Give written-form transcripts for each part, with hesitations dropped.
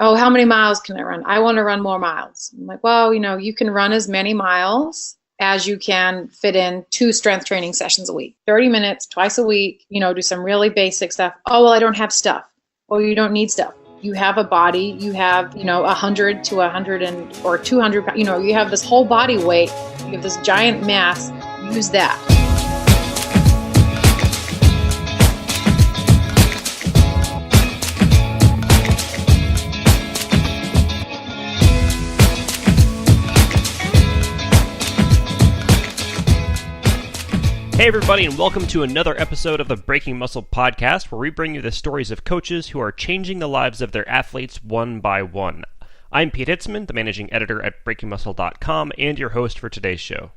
oh, how many miles can I run? I want to run more miles. I'm like, well, you can run as many miles as you can fit in 2 strength training sessions a week, 30 minutes twice a week, do some really basic stuff. Oh, well, I don't have stuff. Well, you don't need stuff. You have a body, you have, 100 to 100 or 200, you have this whole body weight, you have this giant mass, use that. Hey everybody, and welcome to another episode of the Breaking Muscle podcast, where we bring you the stories of coaches who are changing the lives of their athletes one by one. I'm Pete Hitzman, the managing editor at BreakingMuscle.com, and your host for today's show.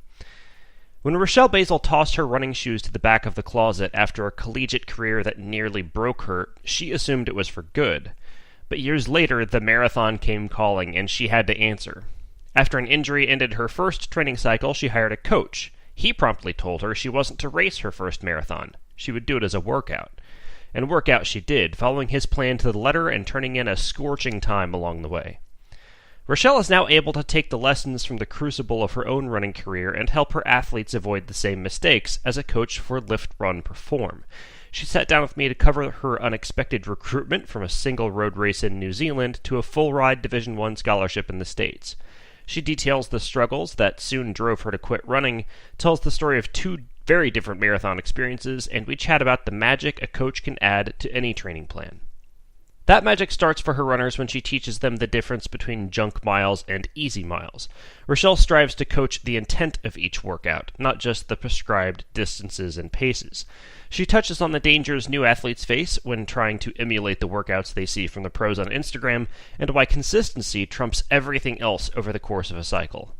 When Rochelle Basil tossed her running shoes to the back of the closet after a collegiate career that nearly broke her, she assumed it was for good. But years later, the marathon came calling, and she had to answer. After an injury ended her first training cycle, she hired a coach. He promptly told her she wasn't to race her first marathon. She would do it as a workout. And workout she did, following his plan to the letter and turning in a scorching time along the way. Rochelle is now able to take the lessons from the crucible of her own running career and help her athletes avoid the same mistakes as a coach for Lift, Run, Perform. She sat down with me to cover her unexpected recruitment from a single road race in New Zealand to a full-ride Division I scholarship in the States. She details the struggles that soon drove her to quit running, tells the story of two very different marathon experiences, and we chat about the magic a coach can add to any training plan. That magic starts for her runners when she teaches them the difference between junk miles and easy miles. Rochelle strives to coach the intent of each workout, not just the prescribed distances and paces. She touches on the dangers new athletes face when trying to emulate the workouts they see from the pros on Instagram, and why consistency trumps everything else over the course of a cycle.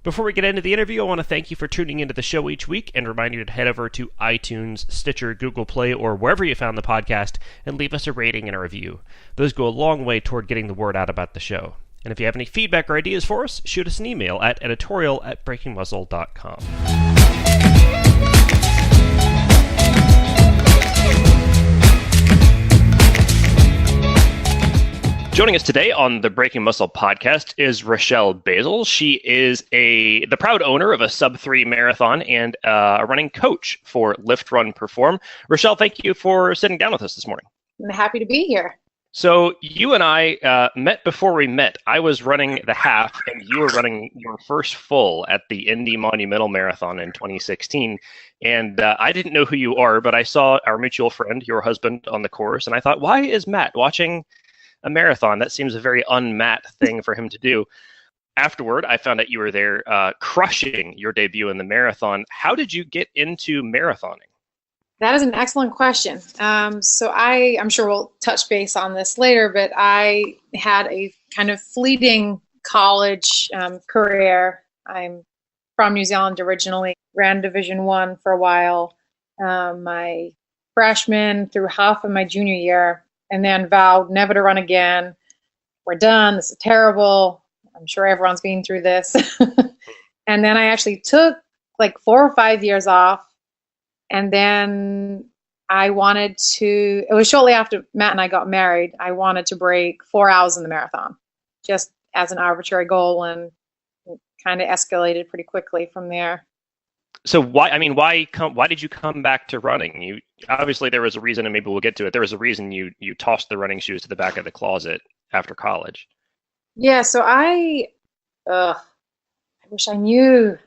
Before we get into the interview, I want to thank you for tuning into the show each week and remind you to head over to iTunes, Stitcher, Google Play, or wherever you found the podcast and leave us a rating and a review. Those go a long way toward getting the word out about the show. And if you have any feedback or ideas for us, shoot us an email at editorial@breakingmuscle.com. Joining us today on the Breaking Muscle podcast is Rochelle Basil. She is the proud owner of a sub-3 marathon and a running coach for Lift, Run, Perform. Rochelle, thank you for sitting down with us this morning. I'm happy to be here. So you and I met before we met. I was running the half, and you were running your first full at the Indy Monumental Marathon in 2016. And I didn't know who you are, but I saw our mutual friend, your husband, on the course, and I thought, why is Matt watching a marathon? That seems a very un-Matt thing for him to do. Afterward, I found out you were there crushing your debut in the marathon. How did you get into marathoning? That is an excellent question. So I'm sure we'll touch base on this later, but I had a kind of fleeting college career. I'm from New Zealand originally, ran Division I for a while, my freshman through half of my junior year, and then vowed never to run again. We're done. This is terrible. I'm sure everyone's been through this. And then I actually took like 4 or 5 years off. And then it was shortly after Matt and I got married, I wanted to break 4 hours in the marathon, just as an arbitrary goal, and it kind of escalated pretty quickly from there. So why did you come back to running? You obviously, there was a reason, and maybe we'll get to it. There was a reason you tossed the running shoes to the back of the closet after college. Yeah, so I wish I knew.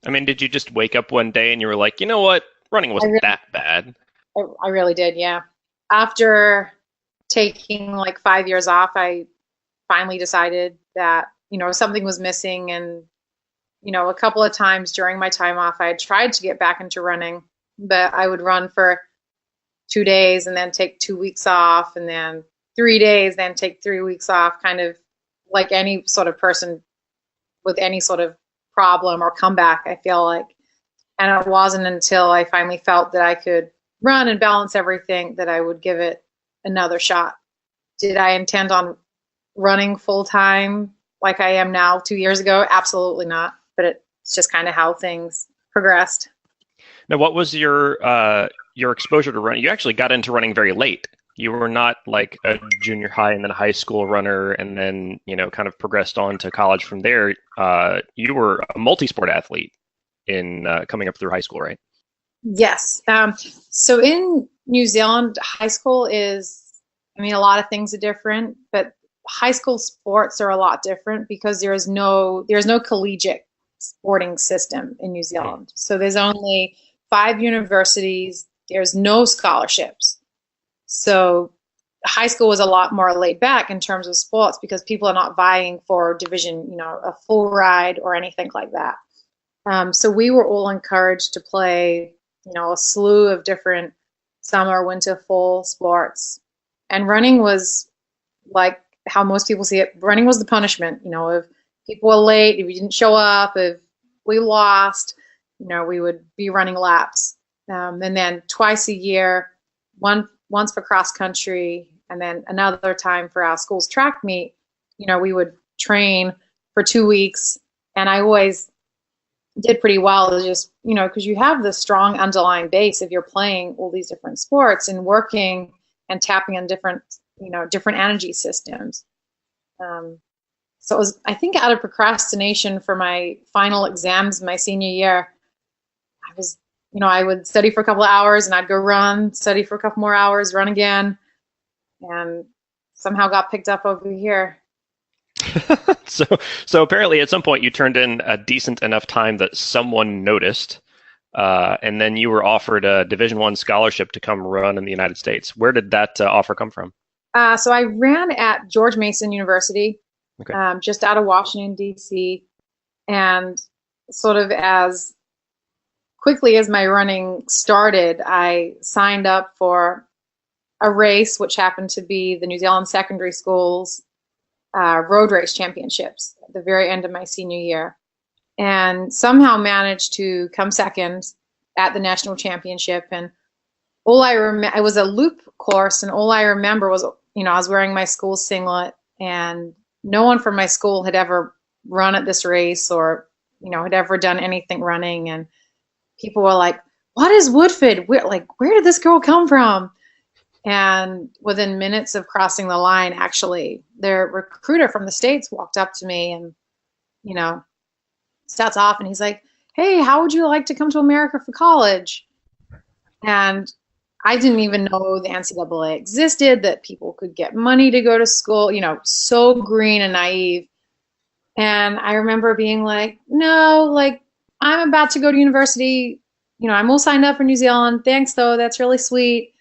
I mean, did you just wake up one day and you were like, you know what, running wasn't that bad? I really did, yeah. After taking like 5 years off, I finally decided that, something was missing, and a couple of times during my time off, I had tried to get back into running, but I would run for 2 days and then take 2 weeks off, and then 3 days, then take 3 weeks off, kind of like any sort of person with any sort of problem or comeback, I feel like. And it wasn't until I finally felt that I could run and balance everything that I would give it another shot. Did I intend on running full time like I am now 2 years ago? Absolutely not. But it's just kind of how things progressed. Now, what was your exposure to running? You actually got into running very late. You were not like a junior high and then high school runner and then, kind of progressed on to college from there. You were a multi-sport athlete in coming up through high school, right? Yes. So in New Zealand, high school is, a lot of things are different, but high school sports are a lot different because there's no collegiate sporting system in New Zealand. So there's only 5 universities. There's no scholarships. So high school was a lot more laid back in terms of sports because people are not vying for division, a full ride or anything like that. So we were all encouraged to play, a slew of different summer, winter, fall sports. And running was like how most people see it. Running was the punishment, if people were late, if you didn't show up, if we lost, we would be running laps. And then twice a year, once for cross country, and then another time for our school's track meet, we would train for 2 weeks. And I always did pretty well, just, because you have the strong underlying base if you're playing all these different sports and working and tapping on different energy systems. So it was, I think, out of procrastination for my final exams my senior year, I would study for a couple of hours and I'd go run, study for a couple more hours, run again, and somehow got picked up over here. So apparently at some point you turned in a decent enough time that someone noticed, and then you were offered a Division I scholarship to come run in the United States. Where did that offer come from? So I ran at George Mason University, okay. Just out of Washington, D.C., and sort of as quickly as my running started, I signed up for a race, which happened to be the New Zealand Secondary Schools road race championships at the very end of my senior year, and somehow managed to come second at the national championship. And all I remember, it was a loop course, and all I remember was, I was wearing my school singlet, and no one from my school had ever run at this race or, had ever done anything running. And people were like, "What is Woodford? Where did this girl come from?" And within minutes of crossing the line, actually, their recruiter from the States walked up to me and, starts off, and he's like, "Hey, how would you like to come to America for college?" And I didn't even know the NCAA existed, that people could get money to go to school, so green and naive. And I remember being like, "No, I'm about to go to university. I'm all signed up for New Zealand. Thanks, though. That's really sweet.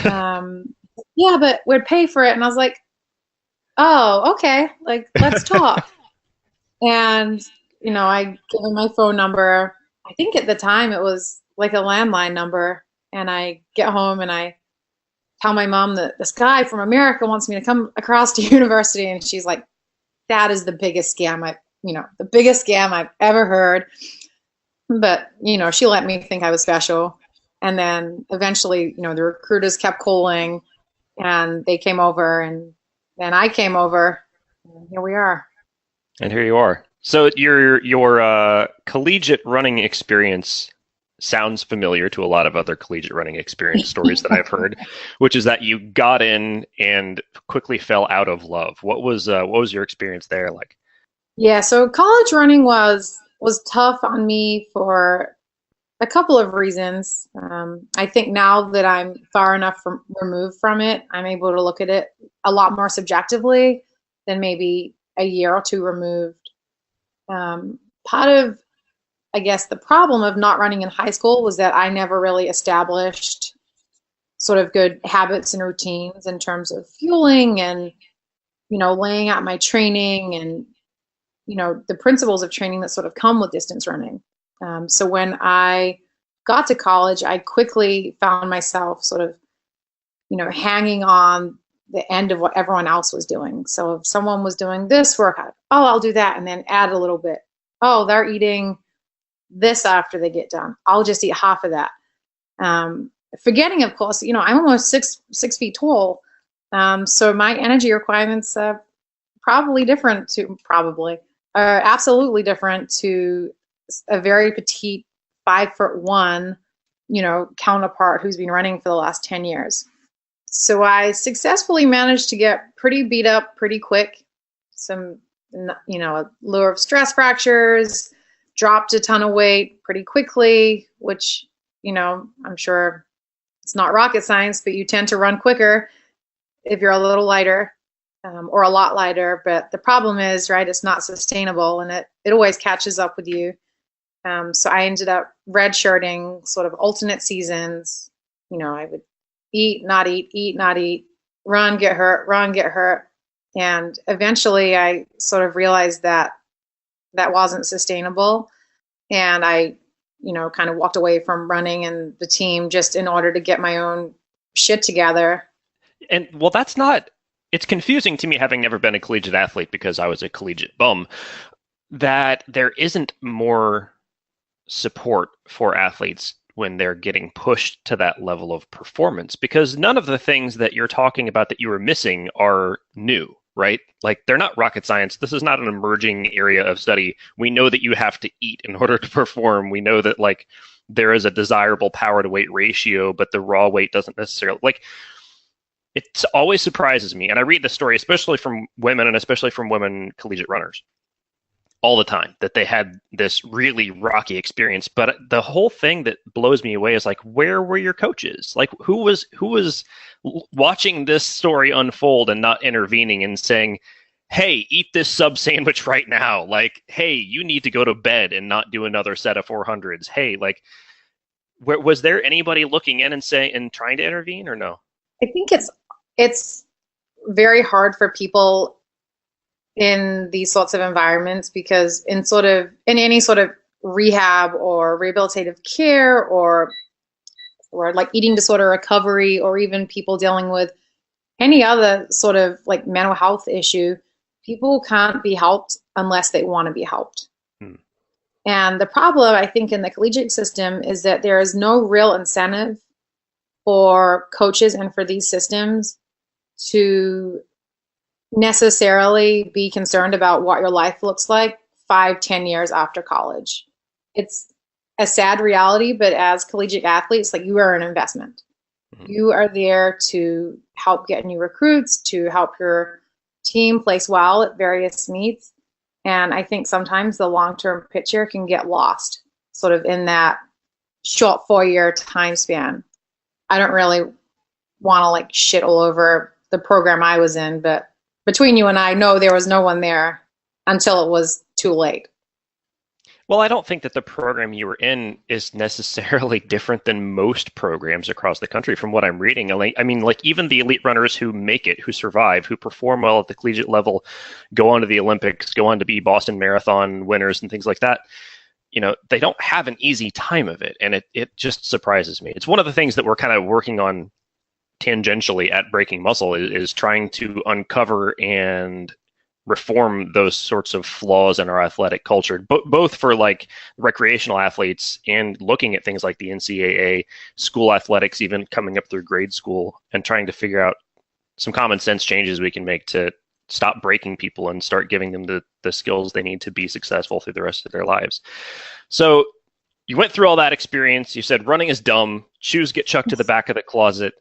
Yeah, but we'd pay for it." And I was like, "Oh, okay. Let's talk." And, I give him my phone number. I think at the time it was like a landline number. And I get home and I tell my mom that this guy from America wants me to come across to university. And she's like, "That is the biggest scam I've ever heard." But, she let me think I was special. And then eventually, the recruiters kept calling, and they came over, and then I came over, and here we are. And here you are. So your collegiate running experience sounds familiar to a lot of other collegiate running experience stories that I've heard, which is that you got in and quickly fell out of love. What was your experience there like? Yeah, so college running was tough on me for a couple of reasons. I think now that I'm far enough removed from it, I'm able to look at it a lot more subjectively than maybe a year or two removed. Part of, I guess, the problem of not running in high school was that I never really established sort of good habits and routines in terms of fueling and, laying out my training and, the principles of training that sort of come with distance running. So when I got to college, I quickly found myself sort of, hanging on the end of what everyone else was doing. So if someone was doing this workout, oh, I'll do that, and then add a little bit. Oh, they're eating this after they get done, I'll just eat half of that. Forgetting, of course, I'm almost six feet tall. So my energy requirements are absolutely different to a very petite 5'1", counterpart who's been running for the last 10 years. So I successfully managed to get pretty beat up pretty quick. Some, a lure of stress fractures, dropped a ton of weight pretty quickly, which, I'm sure it's not rocket science, but you tend to run quicker if you're a little lighter or a lot lighter. But the problem is, right, it's not sustainable, and it always catches up with you. So I ended up redshirting sort of alternate seasons. I would eat, not eat, run, get hurt. And eventually I sort of realized that wasn't sustainable. And I, kind of walked away from running and the team just in order to get my own shit together. And well, it's confusing to me, having never been a collegiate athlete because I was a collegiate bum, that there isn't more support for athletes when they're getting pushed to that level of performance, because none of the things that you're talking about that you were missing are new, right? Like, they're not rocket science. This is not an emerging area of study. We know that you have to eat in order to perform. We know that, like, there is a desirable power to weight ratio, but the raw weight doesn't necessarily, like, it always surprises me. And I read the story, especially from women and especially from women collegiate runners, all the time, that they had this really rocky experience. But the whole thing that blows me away is, like, where were your coaches? Like, who was watching this story unfold and not intervening and saying, hey, eat this sub sandwich right now. Like, hey, you need to go to bed and not do another set of 400s. Hey, like, was there anybody looking in and saying and trying to intervene, or no? I think it's very hard for people in these sorts of environments, because in any sort of rehab or rehabilitative care or like eating disorder recovery, or even people dealing with any other sort of like mental health issue, people can't be helped unless they want to be helped. And the problem, I think, in the collegiate system is that there is no real incentive for coaches and for these systems to necessarily be concerned about what your life looks like 5-10 years after college. It's a sad reality, but as collegiate athletes, like, you are an investment. You are there to help get new recruits, to help your team place well at various meets. And I think sometimes the long-term picture can get lost sort of in that short 4-year time span. I don't really want to like shit all over the program I was in, but between you and I know there was no one there until it was too late. Well, I don't think that the program you were in is necessarily different than most programs across the country from what I'm reading. I mean, like, even the elite runners who make it, who survive, who perform well at the collegiate level, go on to the Olympics, go on to be Boston Marathon winners and things like that, they don't have an easy time of it. And it just surprises me. It's one of the things that we're kind of working on tangentially at Breaking Muscle is trying to uncover and reform those sorts of flaws in our athletic culture, both for like recreational athletes and looking at things like the NCAA, school athletics, even coming up through grade school, and trying to figure out some common sense changes we can make to stop breaking people and start giving them the skills they need to be successful through the rest of their lives. So you went through all that experience. You said running is dumb. Shoes get chucked to the back of the closet.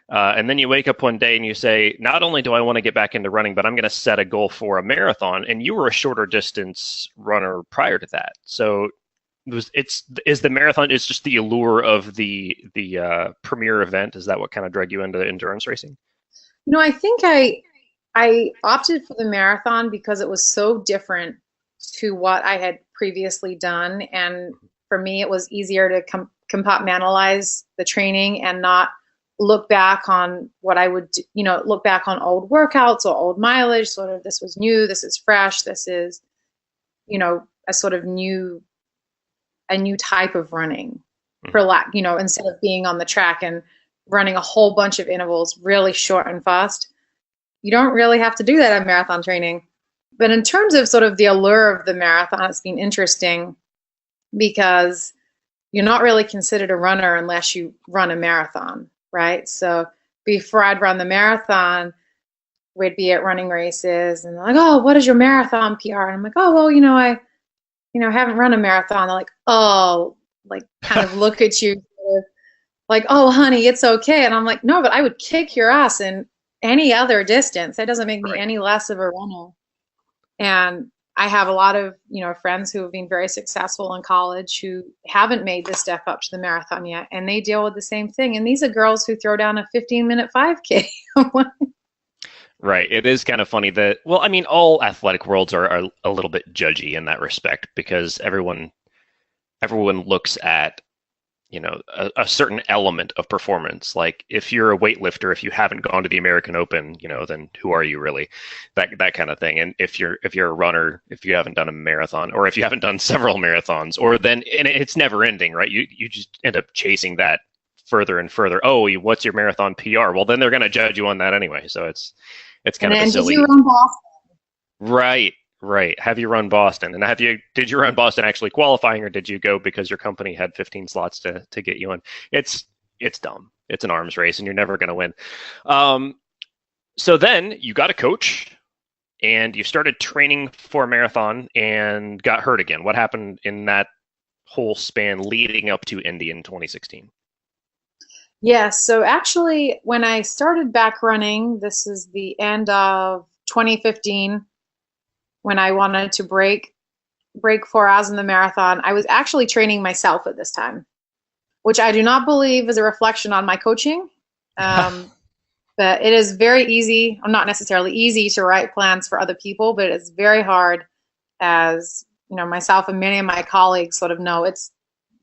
And then you wake up one day and you say, not only do I want to get back into running, but I'm going to set a goal for a marathon. And you were a shorter distance runner prior to that. So is the marathon is just the allure of the premier event? Is that what kind of drug you into endurance racing? I think I opted for the marathon because it was so different to what I had previously done. And for me, it was easier to compartmentalize the training and not look back on what I would, look back on old workouts or old mileage, sort of, this was new, this is fresh, this is, a sort of new type of running, for lack, instead of being on the track and running a whole bunch of intervals really short and fast. You don't really have to do that at marathon training. But in terms of sort of the allure of the marathon, it's been interesting because you're not really considered a runner unless you run a marathon. Right. So before I'd run the marathon, we'd be at running races and they're like, oh, what is your marathon PR? And I'm like, oh, well, I haven't run a marathon. They're like, oh, like kind of look at you like, oh, honey, it's okay. And I'm like, no, but I would kick your ass in any other distance. That doesn't make me Right. any less of a runner. And I have a lot of, friends who have been very successful in college who haven't made the step up to the marathon yet, and they deal with the same thing. And these are girls who throw down a 15-minute 5K. Right. It is kind of funny that, well, I mean, all athletic worlds are a little bit judgy in that respect because everyone looks at, a certain element of performance. Like if you're a weightlifter, if you haven't gone to the American Open, then who are you really? That kind of thing. And if you're a runner, if you haven't done a marathon, or if you haven't done several marathons, or then and it's never ending, right? You just end up chasing further and further. Oh, what's your marathon PR? Well, then they're going to judge you on that anyway. So it's kind And of a then did silly. you run Boston? Right, right. Have you run Boston? And did you run Boston actually qualifying, or did you go because your company had 15 slots to get you in? It's dumb. It's an arms race, and you're never going to win. So then you got a coach, and you started training for a marathon, and got hurt again. What happened in that whole span leading up to Indy in 2016? Yes. So actually, when I started back running, this is the end of 2015, when I wanted to break 4 hours in the marathon. I was actually training myself at this time, which I do not believe is a reflection on my coaching. But it is very easy, or not necessarily easy, to write plans for other people, but it's very hard, as myself and many of my colleagues sort of know. It's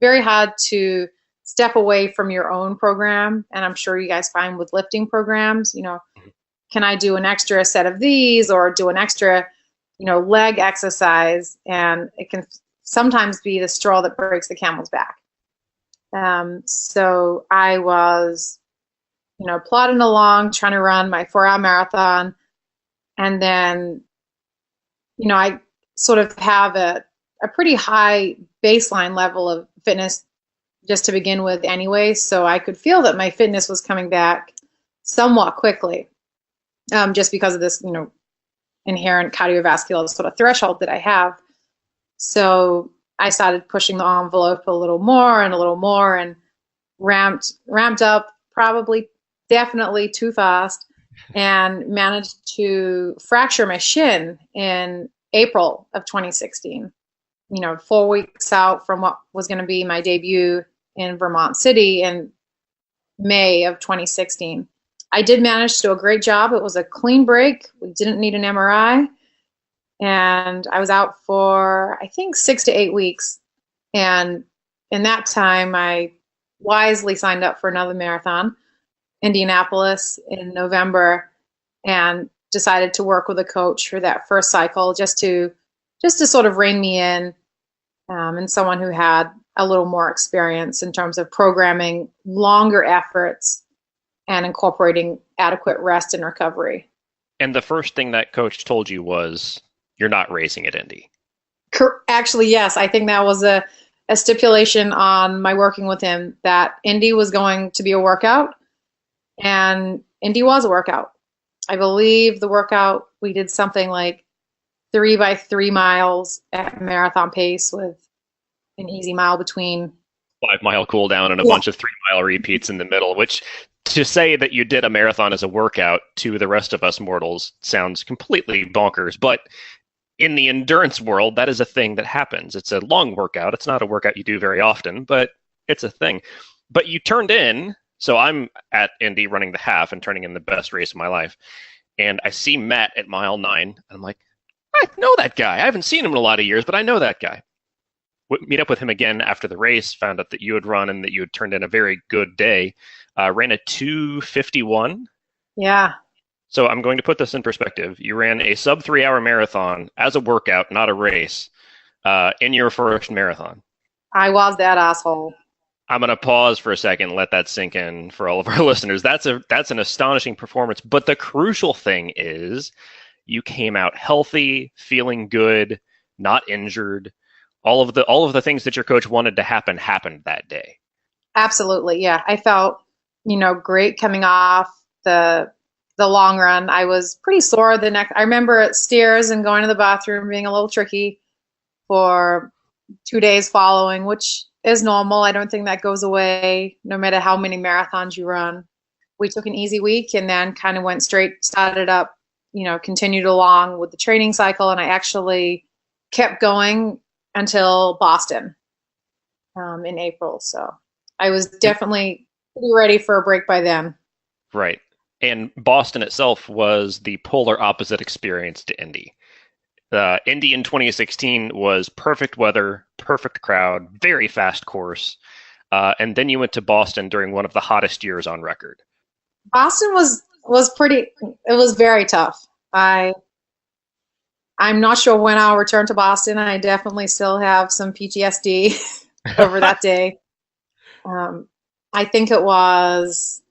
very hard to step away from your own program, and I'm sure you guys find with lifting programs, can I do an extra set of these, or do an extra leg exercise? And it can sometimes be the straw that breaks the camel's back. So I was plodding along, trying to run my 4-hour marathon. And then, I sort of have a pretty high baseline level of fitness just to begin with anyway. So I could feel that my fitness was coming back somewhat quickly, just because of this, inherent cardiovascular sort of threshold that I have. So I started pushing the envelope a little more and ramped up, definitely too fast, and managed to fracture my shin in April of 2016, 4 weeks out from what was going to be my debut in Vermont City in May of 2016. I did manage to do a great job. It was a clean break. We didn't need an MRI. And I was out for, I think, 6 to 8 weeks. And in that time, I wisely signed up for another marathon, Indianapolis, in November, and decided to work with a coach for that first cycle, just to sort of rein me in, and someone who had a little more experience in terms of programming longer efforts and incorporating adequate rest and recovery. And the first thing that coach told you was, you're not racing at Indy. Actually, yes. I think that was a stipulation on my working with him, that Indy was going to be a workout, and Indy was a workout. I believe the workout, we did something like 3 by 3 miles at marathon pace, with an easy mile between. 5-mile cool down and a bunch of 3-mile repeats in the middle, which, to say that you did a marathon as a workout to the rest of us mortals sounds completely bonkers. But in the endurance world, that is a thing that happens. It's a long workout. It's not a workout you do very often, but it's a thing. But you turned in, so I'm at Indy running the half and turning in the best race of my life. And I see Matt at mile 9. And I'm like, I know that guy. I haven't seen him in a lot of years, but I know that guy. Meet up with him again after the race, found out that you had run and that you had turned in a very good day. Ran a 2:51. Yeah. So I'm going to put this in perspective. You ran a sub 3-hour marathon as a workout, not a race, in your first marathon. I was that asshole. I'm going to pause for a second and let that sink in for all of our listeners. That's an astonishing performance. But the crucial thing is you came out healthy, feeling good, not injured. All of the things that your coach wanted to happen happened that day. Absolutely. Yeah. I felt, great coming off the long run. I was pretty sore I remember stairs and going to the bathroom being a little tricky for 2 days following, which is normal. I don't think that goes away no matter how many marathons you run. We took an easy week and then kind of went straight, started up, continued along with the training cycle. And I actually kept going until Boston in April. So I was definitely pretty ready for a break by then. Right. And Boston itself was the polar opposite experience to Indy. Indy in 2016 was perfect weather, perfect crowd, very fast course. And then you went to Boston during one of the hottest years on record. Boston was very tough. I'm not sure when I'll return to Boston. I definitely still have some PTSD over that day. I think it was,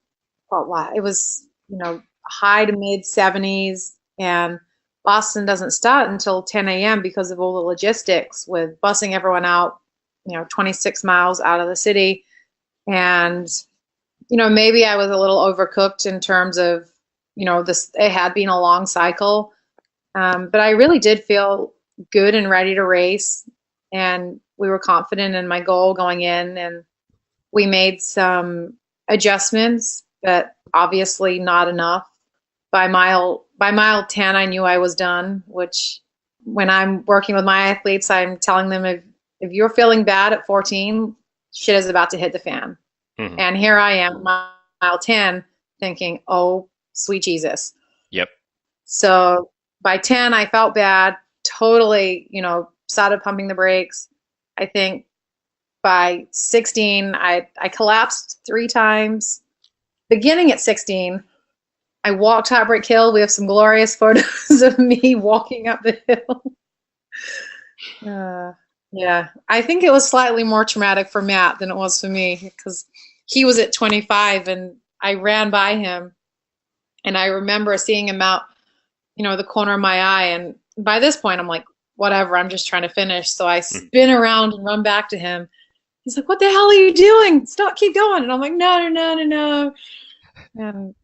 high to mid 70s, and Boston doesn't start until 10 a.m. because of all the logistics with busing everyone out, 26 miles out of the city. And, maybe I was a little overcooked in terms of, it had been a long cycle. But I really did feel good and ready to race. And we were confident in my goal going in. And we made some adjustments, but obviously not enough. By mile 10, I knew I was done, which when I'm working with my athletes, I'm telling them if you're feeling bad at 14, shit is about to hit the fan. Mm-hmm. And here I am, mile 10, thinking, oh, sweet Jesus. Yep. So by 10, I felt bad, totally, started pumping the brakes. I think by 16, I collapsed 3 times. Beginning at 16, I walked Heartbreak Hill. We have some glorious photos of me walking up the hill. Yeah, I think it was slightly more traumatic for Matt than it was for me because he was at 25 and I ran by him. And I remember seeing him out, the corner of my eye. And by this point, I'm like, whatever, I'm just trying to finish. So I spin around and run back to him. He's like, what the hell are you doing? Stop, keep going. And I'm like, no. And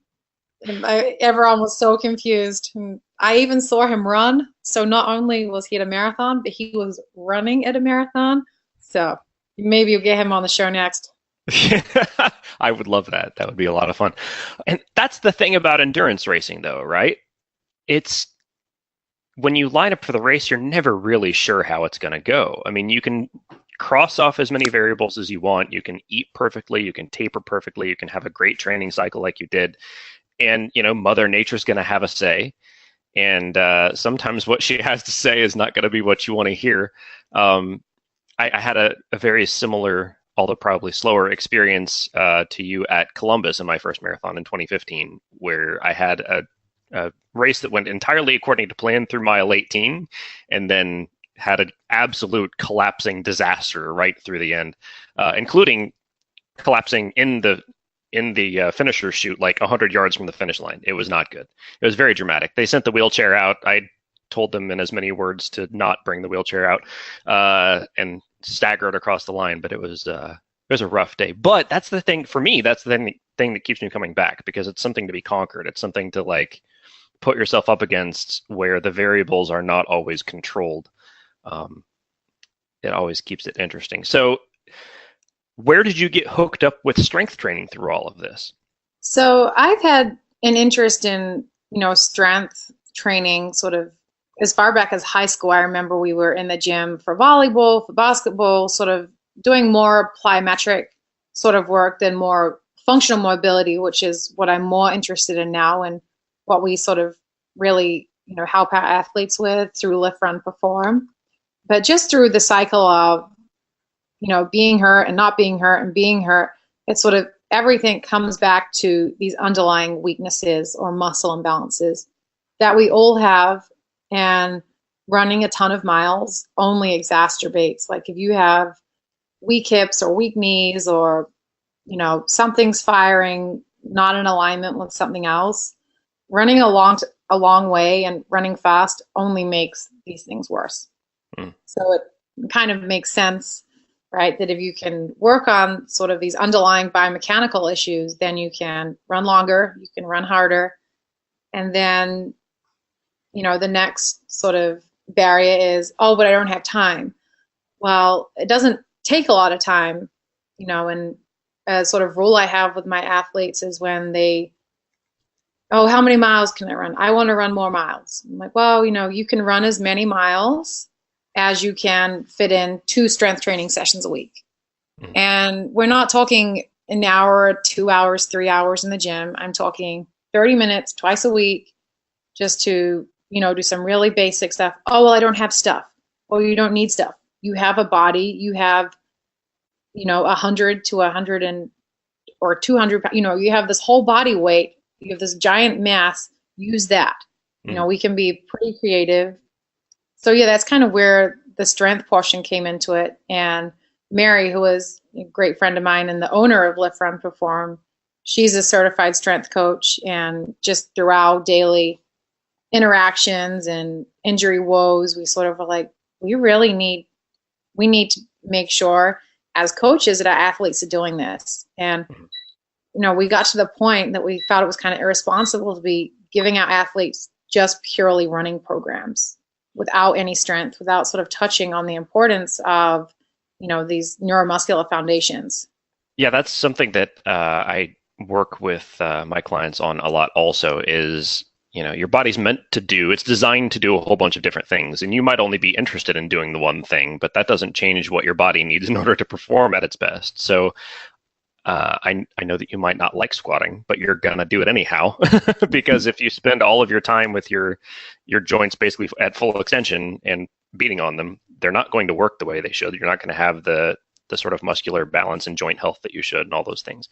everyone was so confused. And I even saw him run. So not only was he at a marathon, but he was running at a marathon. So maybe you'll get him on the show next. I would love that. That would be a lot of fun. And that's the thing about endurance racing, though, right? It's when you line up for the race, you're never really sure how it's going to go. I mean, you can cross off as many variables as you want. You can eat perfectly. You can taper perfectly. You can have a great training cycle like you did. And, Mother Nature's going to have a say. And sometimes what she has to say is not going to be what you want to hear. I had a very similar, although probably slower experience to you at Columbus in my first marathon in 2015, where I had a race that went entirely according to plan through mile 18 and then had an absolute collapsing disaster right through the end, including collapsing in the finisher chute like 100 yards from the finish line. It was not good. It was very dramatic. They sent the wheelchair out. I told them in as many words to not bring the wheelchair out and staggered across the line, but it was a rough day. But that's the thing for me. That's the thing that keeps me coming back, because it's something to be conquered. It's something to put yourself up against where the variables are not always controlled. It always keeps it interesting. So where did you get hooked up with strength training through all of this? So I've had an interest in, strength training sort of as far back as high school. I remember we were in the gym for volleyball, for basketball, sort of doing more plyometric sort of work than more functional mobility, which is what I'm more interested in now and what we sort of really, help our athletes with through Lift, Run, Perform. But just through the cycle of, being hurt and not being hurt and being hurt, it's sort of everything comes back to these underlying weaknesses or muscle imbalances that we all have. And running a ton of miles only exacerbates. Like if you have weak hips or weak knees or, something's firing, not in alignment with something else, running a long way and running fast only makes these things worse. So it kind of makes sense, right, that if you can work on sort of these underlying biomechanical issues, then you can run longer, you can run harder. And then, the next sort of barrier is, oh, but I don't have time. Well, it doesn't take a lot of time, and a sort of rule I have with my athletes is when oh, how many miles can I run? I want to run more miles. I'm like, well, you can run as many miles as you can fit in 2 strength training sessions a week. Mm-hmm. And we're not talking an hour, 2 hours, 3 hours in the gym. I'm talking 30 minutes twice a week just to, do some really basic stuff. Oh, well, I don't have stuff. Well, you don't need stuff. You have a body. You have, 100 to 100 or 200, you have this whole body weight. You have this giant mass, use that. We can be pretty creative. So yeah, that's kind of where the strength portion came into it. And Mary, who is a great friend of mine and the owner of Lift Run Perform, she's a certified strength coach, and just throughout daily interactions and injury woes, we sort of were like, we need to make sure as coaches that our athletes are doing this. And we got to the point that we thought it was kind of irresponsible to be giving out athletes just purely running programs without any strength, without sort of touching on the importance of, these neuromuscular foundations. Yeah, that's something that I work with my clients on a lot also is, your body's meant to do, it's designed to do a whole bunch of different things. And you might only be interested in doing the one thing, but that doesn't change what your body needs in order to perform at its best. So I know that you might not like squatting, but you're going to do it anyhow, because if you spend all of your time with your joints basically at full extension and beating on them, they're not going to work the way they should. You're not going to have the sort of muscular balance and joint health that you should and all those things.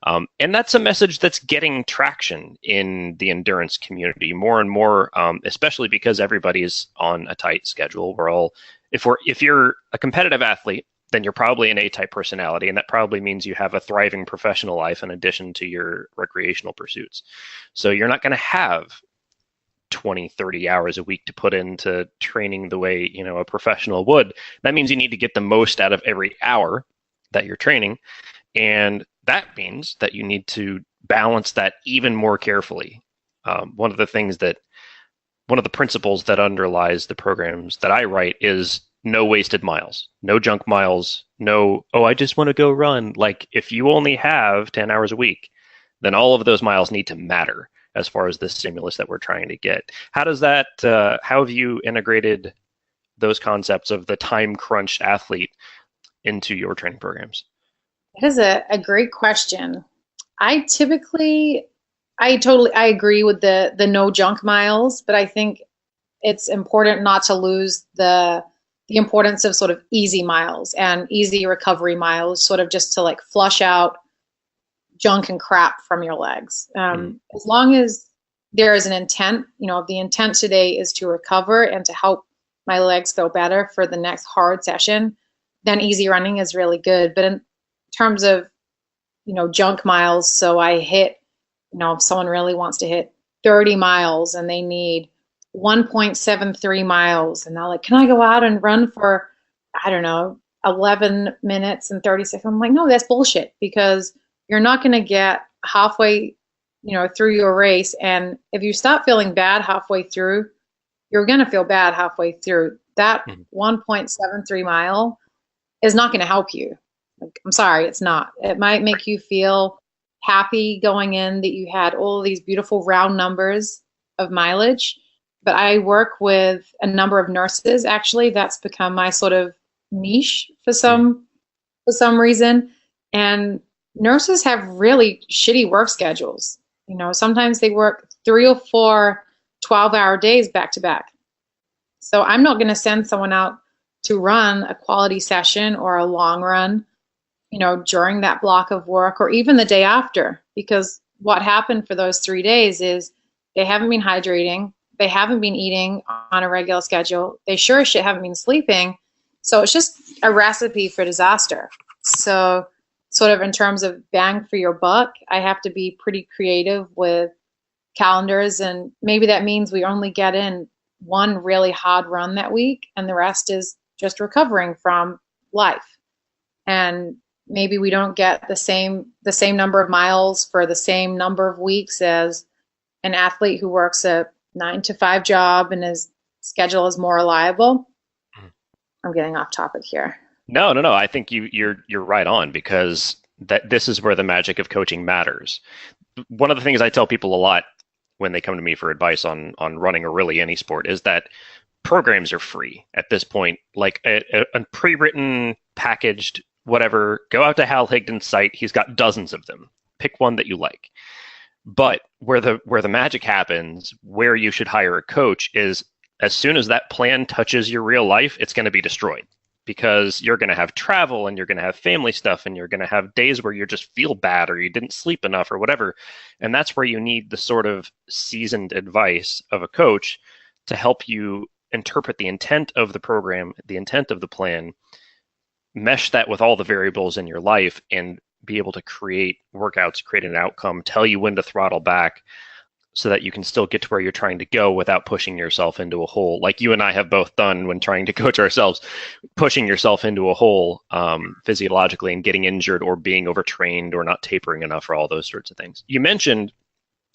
And that's a message that's getting traction in the endurance community more and more, especially because everybody's on a tight schedule. If you're a competitive athlete, then you're probably an A-type personality, and that probably means you have a thriving professional life in addition to your recreational pursuits. So you're not going to have 20, 30 hours a week to put into training the way, a professional would. That means you need to get the most out of every hour that you're training. And that means that you need to balance that even more carefully. One of the principles that underlies the programs that I write is no wasted miles, no junk miles, no, oh, I just want to go run. Like, if you only have 10 hours a week, then all of those miles need to matter as far as the stimulus that we're trying to get. How have you integrated those concepts of the time crunched athlete into your training programs? That is a great question. I agree with the no junk miles, but I think it's important not to lose the importance of sort of easy miles and easy recovery miles, sort of just to like flush out junk and crap from your legs. As long as there is an intent, the intent today is to recover and to help my legs feel better for the next hard session, then easy running is really good. But in terms of, junk miles, so I hit, if someone really wants to hit 30 miles and they need 1.73 miles, and they're like, can I go out and run for, 11 minutes and 30 seconds? I'm like, no, that's bullshit, because you're not going to get halfway, through your race. And if you stop feeling bad halfway through, you're going to feel bad halfway through. That 1.73 mile is not going to help you. Like, I'm sorry, it's not. It might make you feel happy going in that you had all of these beautiful round numbers of mileage. But I work with a number of nurses, actually. That's become my sort of niche for some reason. And nurses have really shitty work schedules. Sometimes they work 3 or 4 12-hour days back to back. So I'm not going to send someone out to run a quality session or a long run, during that block of work or even the day after, because what happened for those 3 days is they haven't been hydrating. They haven't been eating on a regular schedule. They sure as shit haven't been sleeping. So it's just a recipe for disaster. So sort of in terms of bang for your buck, I have to be pretty creative with calendars. And maybe that means we only get in one really hard run that week, and the rest is just recovering from life. And maybe we don't get the same number of miles for the same number of weeks as an athlete who works a 9-to-5 job and his schedule is more reliable. I'm getting off topic here. No. I think you're right on, because this is where the magic of coaching matters. One of the things I tell people a lot when they come to me for advice on running or really any sport is that programs are free at this point. Like a pre-written, packaged, whatever. Go out to Hal Higdon's site. He's got dozens of them. Pick one that you like. But where the magic happens, where you should hire a coach, is as soon as that plan touches your real life, it's going to be destroyed, because you're going to have travel and you're going to have family stuff and you're going to have days where you just feel bad or you didn't sleep enough or whatever. And that's where you need the sort of seasoned advice of a coach to help you interpret the intent of the program, the intent of the plan, mesh that with all the variables in your life, and be able to create workouts, create an outcome, tell you when to throttle back, so that you can still get to where you're trying to go without pushing yourself into a hole, like you and I have both done when trying to coach ourselves, pushing yourself into a hole physiologically and getting injured or being overtrained or not tapering enough, or all those sorts of things. You mentioned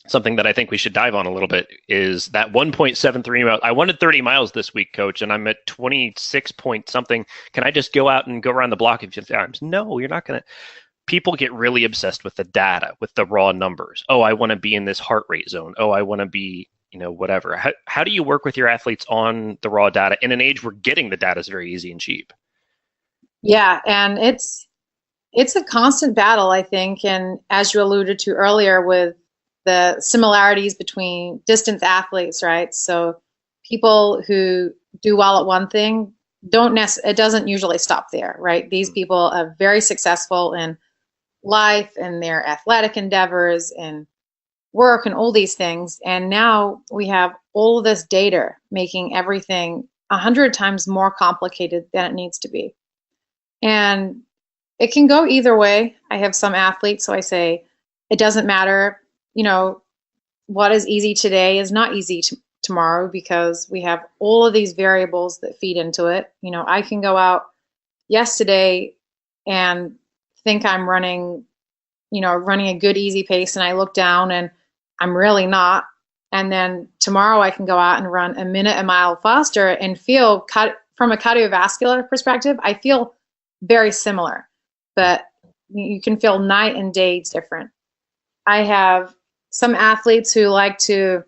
something that I think we should dive on a little bit, is that 1.73 miles. I wanted 30 miles this week, coach, and I'm at 26 point something. Can I just go out and go around the block a few times? No, you're not going to. People get really obsessed with the data, with the raw numbers. Oh, I want to be in this heart rate zone. Oh, I want to be, whatever. How do you work with your athletes on the raw data in an age where getting the data is very easy and cheap? Yeah, and it's a constant battle, I think. And as you alluded to earlier, with the similarities between distance athletes, right? So people who do well at one thing it doesn't usually stop there, right? These people are very successful in life and their athletic endeavors and work and all these things. And now we have all of this data making everything 100 times more complicated than it needs to be. And it can go either way. I have some athletes, so I say, it doesn't matter, what is easy today is not easy tomorrow, because we have all of these variables that feed into it. I can go out yesterday and think I'm running a good easy pace, and I look down and I'm really not. And then tomorrow I can go out and run a minute a mile faster and feel, from a cardiovascular perspective, I feel very similar, but you can feel night and day different. I have some athletes who like to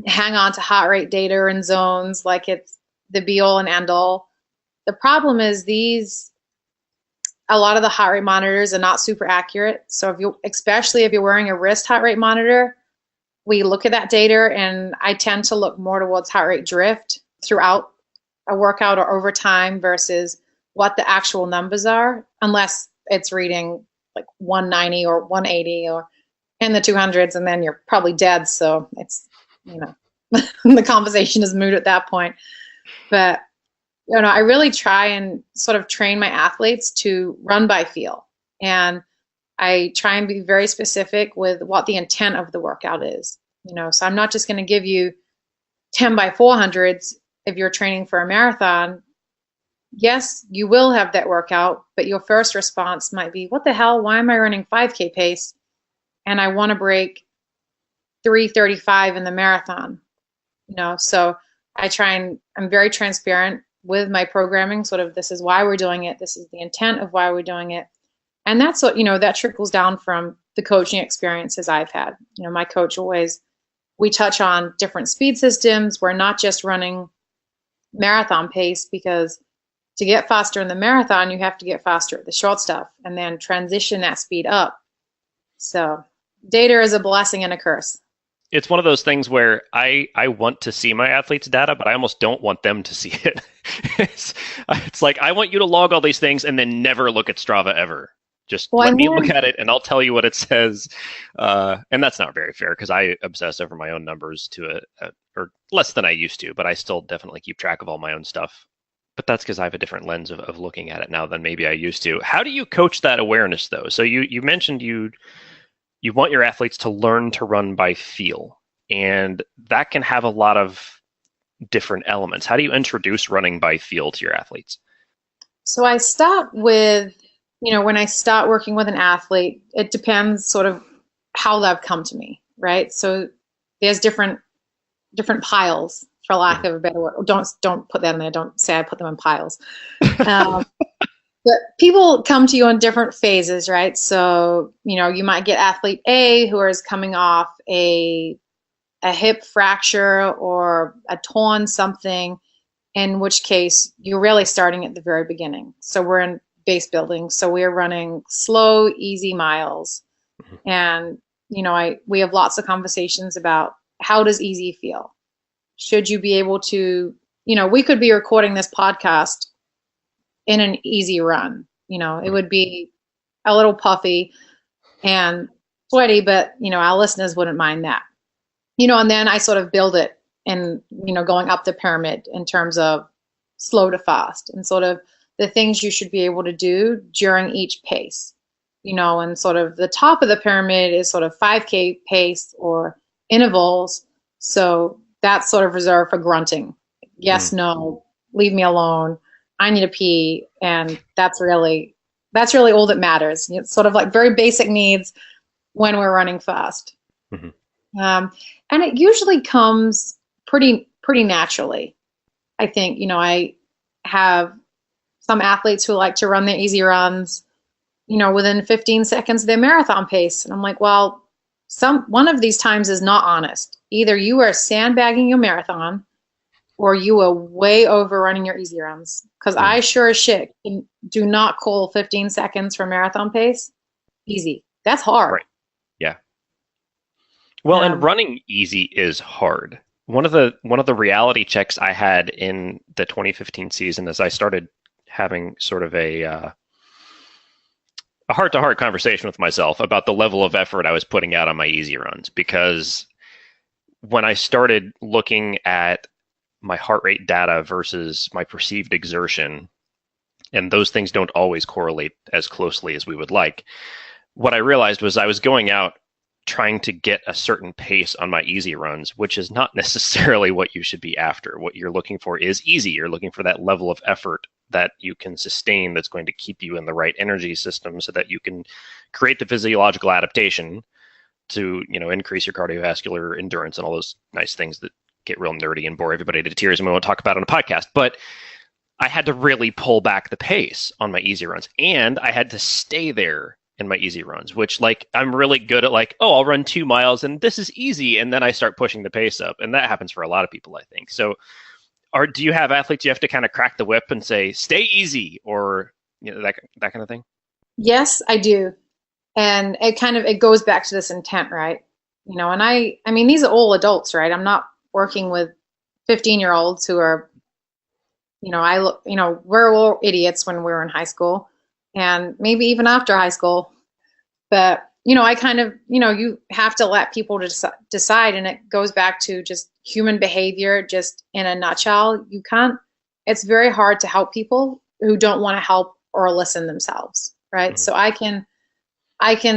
hang on to heart rate data and zones like it's the be all and end all. The problem is a lot of the heart rate monitors are not super accurate. So especially if you're wearing a wrist heart rate monitor, we look at that data, and I tend to look more towards heart rate drift throughout a workout or over time versus what the actual numbers are, unless it's reading like 190 or 180 or in the 200s, and then you're probably dead. So it's, the conversation is moot at that point. But I really try and sort of train my athletes to run by feel. And I try and be very specific with what the intent of the workout is. So I'm not just going to give you 10 by 400s if you're training for a marathon. Yes, you will have that workout, but your first response might be, what the hell? Why am I running 5K pace? And I want to break 3:35 in the marathon. So I'm very transparent with my programming, sort of, this is why we're doing it. This is the intent of why we're doing it. And that's what, that trickles down from the coaching experiences I've had. My coach we touch on different speed systems. We're not just running marathon pace, because to get faster in the marathon, you have to get faster at the short stuff and then transition that speed up. So data is a blessing and a curse. It's one of those things where I want to see my athletes' data, but I almost don't want them to see it. It's like, I want you to log all these things and then never look at Strava ever. Just let me look at it and I'll tell you what it says. And that's not very fair, because I obsess over my own numbers or less than I used to, but I still definitely keep track of all my own stuff. But that's because I have a different lens of looking at it now than maybe I used to. How do you coach that awareness, though? So you mentioned you want your athletes to learn to run by feel, and that can have a lot of different elements. How do you introduce running by feel to your athletes? So I start with, when I start working with an athlete, it depends sort of how they've come to me, right? So there's different piles, for lack of a better word. Don't put that in there. Don't say I put them in piles. But people come to you in different phases, right? So, you might get athlete A who is coming off a hip fracture or a torn something, in which case you're really starting at the very beginning. So we're in base building. So we're running slow, easy miles. And, we have lots of conversations about how does easy feel? Should you be able to, we could be recording this podcast in an easy run. It would be a little puffy and sweaty, but, our listeners wouldn't mind that. And then I sort of build it and, going up the pyramid in terms of slow to fast and sort of the things you should be able to do during each pace, and sort of the top of the pyramid is sort of 5K pace or intervals. So that's sort of reserved for grunting. Yes, no, leave me alone. I need to pee. And that's really all that matters. It's sort of like very basic needs when we're running fast. And it usually comes pretty naturally. I think, I have some athletes who like to run their easy runs, within 15 seconds of their marathon pace. And I'm like, well, one of these times is not honest. Either you are sandbagging your marathon or you are way overrunning your easy runs. Because I sure as shit do not call 15 seconds for marathon pace easy. That's hard. Right. Yeah. Well, and running easy is hard. One of the reality checks I had in the 2015 season as I started having sort of a heart-to-heart conversation with myself about the level of effort I was putting out on my easy runs, because when I started looking at my heart rate data versus my perceived exertion, and those things don't always correlate as closely as we would like, what I realized was I was going out trying to get a certain pace on my easy runs, which is not necessarily what you should be after. What you're looking for is easy. You're looking for that level of effort that you can sustain that's going to keep you in the right energy system so that you can create the physiological adaptation to, increase your cardiovascular endurance and all those nice things that get real nerdy and bore everybody to tears and we won't talk about on a podcast. But I had to really pull back the pace on my easy runs, and I had to stay there in my easy runs, which I'm really good at I'll run 2 miles and this is easy. And then I start pushing the pace up. And that happens for a lot of people, I think. So do you have athletes you have to kind of crack the whip and say, stay easy, or that kind of thing? Yes, I do. And it goes back to this intent, right? And I mean, these are all adults, right? I'm not working with 15-year-olds who are, we're all idiots when we were in high school and maybe even after high school. But, I kind of, you have to let people decide. And it goes back to just human behavior, just in a nutshell. It's very hard to help people who don't want to help or listen themselves, right? So I can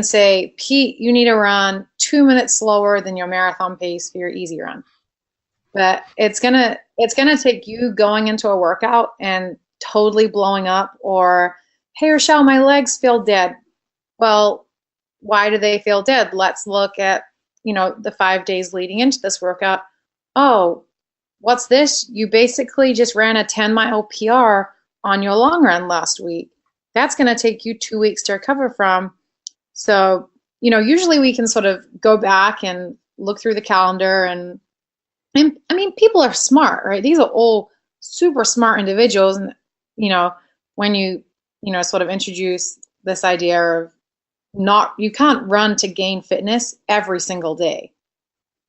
say, Pete, you need to run 2 minutes slower than your marathon pace for your easy run. But it's gonna take you going into a workout and totally blowing up, or, hey, Rochelle, my legs feel dead. Well, why do they feel dead? Let's look at, the 5 days leading into this workout. Oh, what's this? You basically just ran a 10-mile PR on your long run last week. That's going to take you 2 weeks to recover from. So, usually we can sort of go back and look through the calendar and I mean, people are smart, right? These are all super smart individuals. And, when you sort of introduce this idea of you can't run to gain fitness every single day.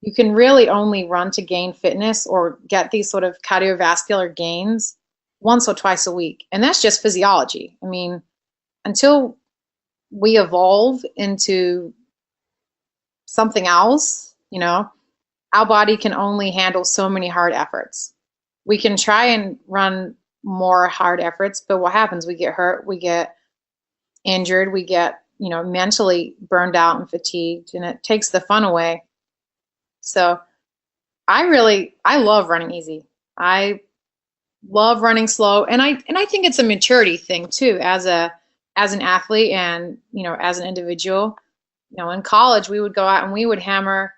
You can really only run to gain fitness or get these sort of cardiovascular gains once or twice a week. And that's just physiology. I mean, until we evolve into something else, our body can only handle so many hard efforts. We can try and run more hard efforts, but what happens? We get hurt, we get injured, we get, mentally burned out and fatigued, and it takes the fun away. So I love running easy. I love running slow. And I think it's a maturity thing too, as an athlete and, as an individual. In college, we would go out and we would hammer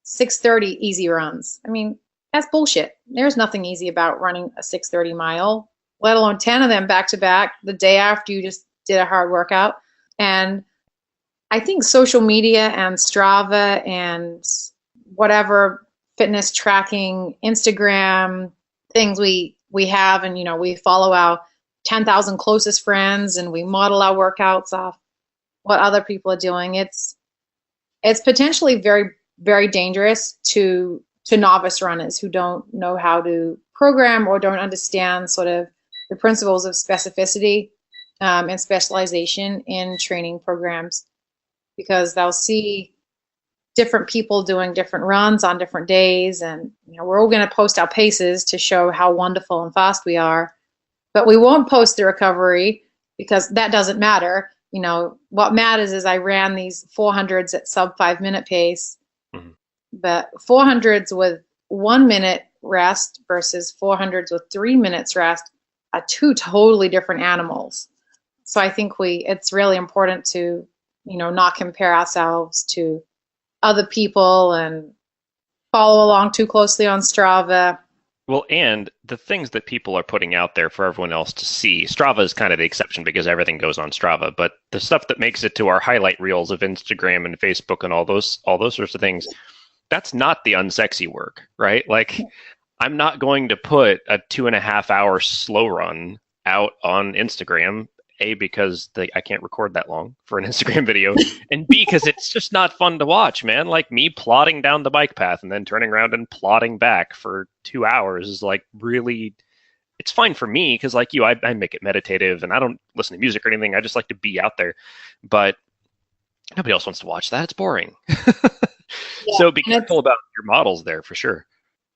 6:30 easy runs. I mean, that's bullshit. There's nothing easy about running a 6:30 mile. let alone 10 of them back to back the day after you just did a hard workout. And I think social media and Strava and whatever fitness tracking, Instagram things we have, and we follow our 10,000 closest friends and we model our workouts off what other people are doing. It's potentially very, very dangerous to novice runners who don't know how to program or don't understand sort of the principles of specificity and specialization in training programs, because they'll see different people doing different runs on different days, and we're all going to post our paces to show how wonderful and fast we are, but we won't post the recovery because that doesn't matter. What matters is I ran these 400s at sub 5 minute pace, but 400s with 1 minute rest versus 400s with 3 minutes rest are two totally different animals. So I think it's really important to, not compare ourselves to other people and follow along too closely on Strava. Well, and the things that people are putting out there for everyone else to see, Strava is kind of the exception because everything goes on Strava, but the stuff that makes it to our highlight reels of Instagram and Facebook and all those sorts of things, that's not the unsexy work, right? Like, I'm not going to put a 2.5 hour slow run out on Instagram, A, because I can't record that long for an Instagram video, and B, because it's just not fun to watch, man. Like, me plodding down the bike path and then turning around and plodding back for 2 hours is like really, it's fine for me because like you, I make it meditative and I don't listen to music or anything. I just like to be out there, but nobody else wants to watch that. It's boring. So be careful about your models there for sure.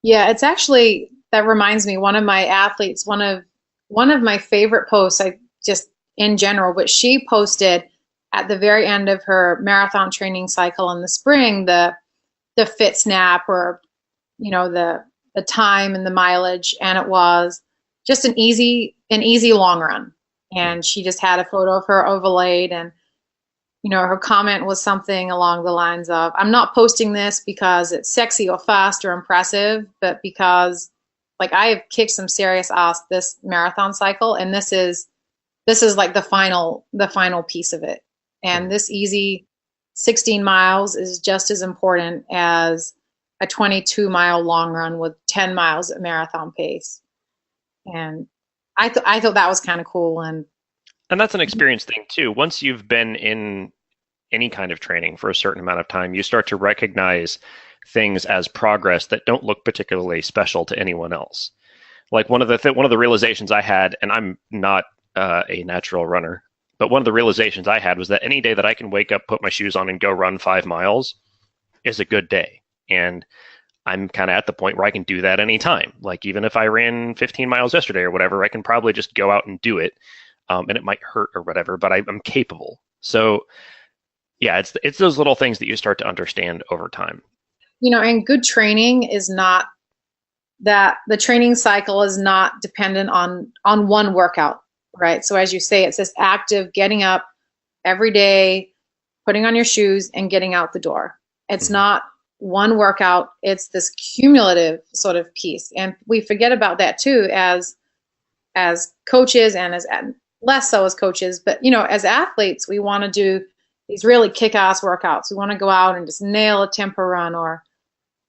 Yeah, it's actually, that reminds me, one of my athletes, one of my favorite posts, in general, but she posted at the very end of her marathon training cycle in the spring, the fit snap, or, the time and the mileage. And it was just an easy long run. And she just had a photo of her overlaid, and, her comment was something along the lines of, I'm not posting this because it's sexy or fast or impressive, but because like I have kicked some serious ass this marathon cycle, and this is like the final piece of it. And this easy 16 miles is just as important as a 22-mile long run with 10 miles at marathon pace. And I thought that was kind of cool. And that's an experience thing too. Once you've been in any kind of training for a certain amount of time, you start to recognize things as progress that don't look particularly special to anyone else. Like one of the realizations I had, and I'm not a natural runner, but one of the realizations I had was that any day that I can wake up, put my shoes on, and go run 5 miles is a good day. And I'm kind of at the point where I can do that anytime. Like even if I ran 15 miles yesterday or whatever, I can probably just go out and do it. And it might hurt or whatever, but I'm capable. So yeah, it's those little things that you start to understand over time. And good training is not that the training cycle is not dependent on one workout, right? So as you say, it's this active getting up every day, putting on your shoes and getting out the door. It's not one workout. It's this cumulative sort of piece. And we forget about that too, as coaches and less so as coaches, but as athletes, we want to do these really kick-ass workouts. We want to go out and just nail a tempo run or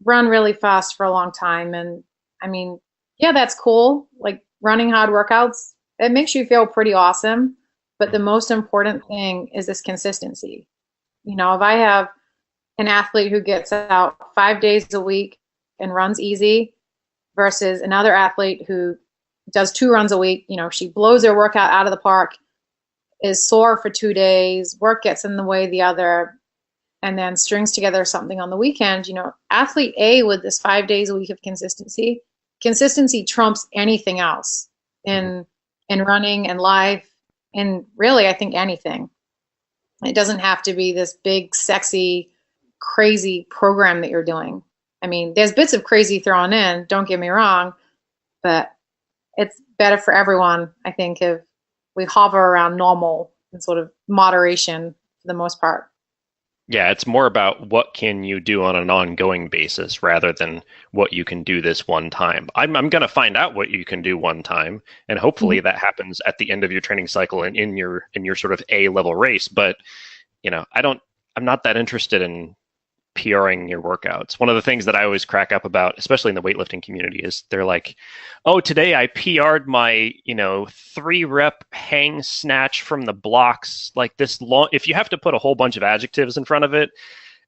run really fast for a long time. And I mean, yeah, that's cool. Like running hard workouts, it makes you feel pretty awesome. But the most important thing is this consistency. If I have an athlete who gets out 5 days a week and runs easy versus another athlete who does 2 runs a week, she blows her workout out of the park, is sore for 2 days, work gets in the way the other, and then strings together something on the weekend. Athlete A with this 5 days a week of consistency trumps anything else in running and life, and really, I think anything. It doesn't have to be this big, sexy, crazy program that you're doing. I mean, there's bits of crazy thrown in, don't get me wrong, but it's better for everyone, I think, if we hover around normal and sort of moderation for the most part. Yeah, it's more about what can you do on an ongoing basis rather than what you can do this one time. I'm going to find out what you can do one time, and hopefully Mhm. that happens at the end of your training cycle and in your sort of A level race. But I'm not that interested in PRing your workouts. One of the things that I always crack up about, especially in the weightlifting community, is they're like, "Oh, today I PR'd my, 3 rep hang snatch from the blocks like this long." If you have to put a whole bunch of adjectives in front of it,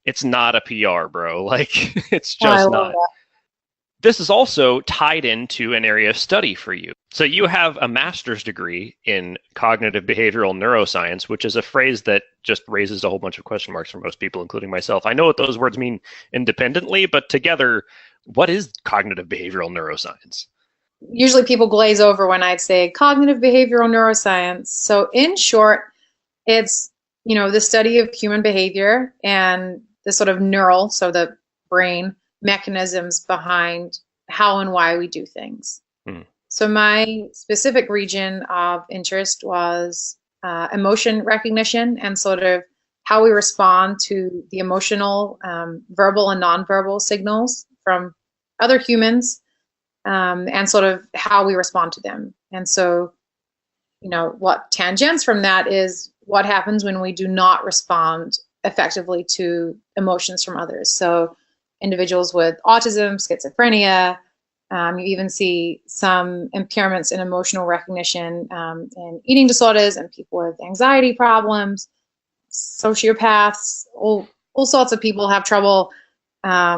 it's not a PR, bro. Like it's Oh, I just love not. This is also tied into an area of study for you. So you have a master's degree in cognitive behavioral neuroscience, which is a phrase that just raises a whole bunch of question marks for most people, including myself. I know what those words mean independently, but together, what is cognitive behavioral neuroscience? Usually people glaze over when I'd say cognitive behavioral neuroscience. So in short, it's, the study of human behavior and the sort of neural, so the brain mechanisms behind how and why we do things. Hmm. So my specific region of interest was emotion recognition and sort of how we respond to the emotional, verbal and nonverbal signals from other humans, and sort of how we respond to them. And so, what tangents from that is what happens when we do not respond effectively to emotions from others. So, individuals with autism, schizophrenia, you even see some impairments in emotional recognition in eating disorders and people with anxiety problems, sociopaths, all sorts of people have trouble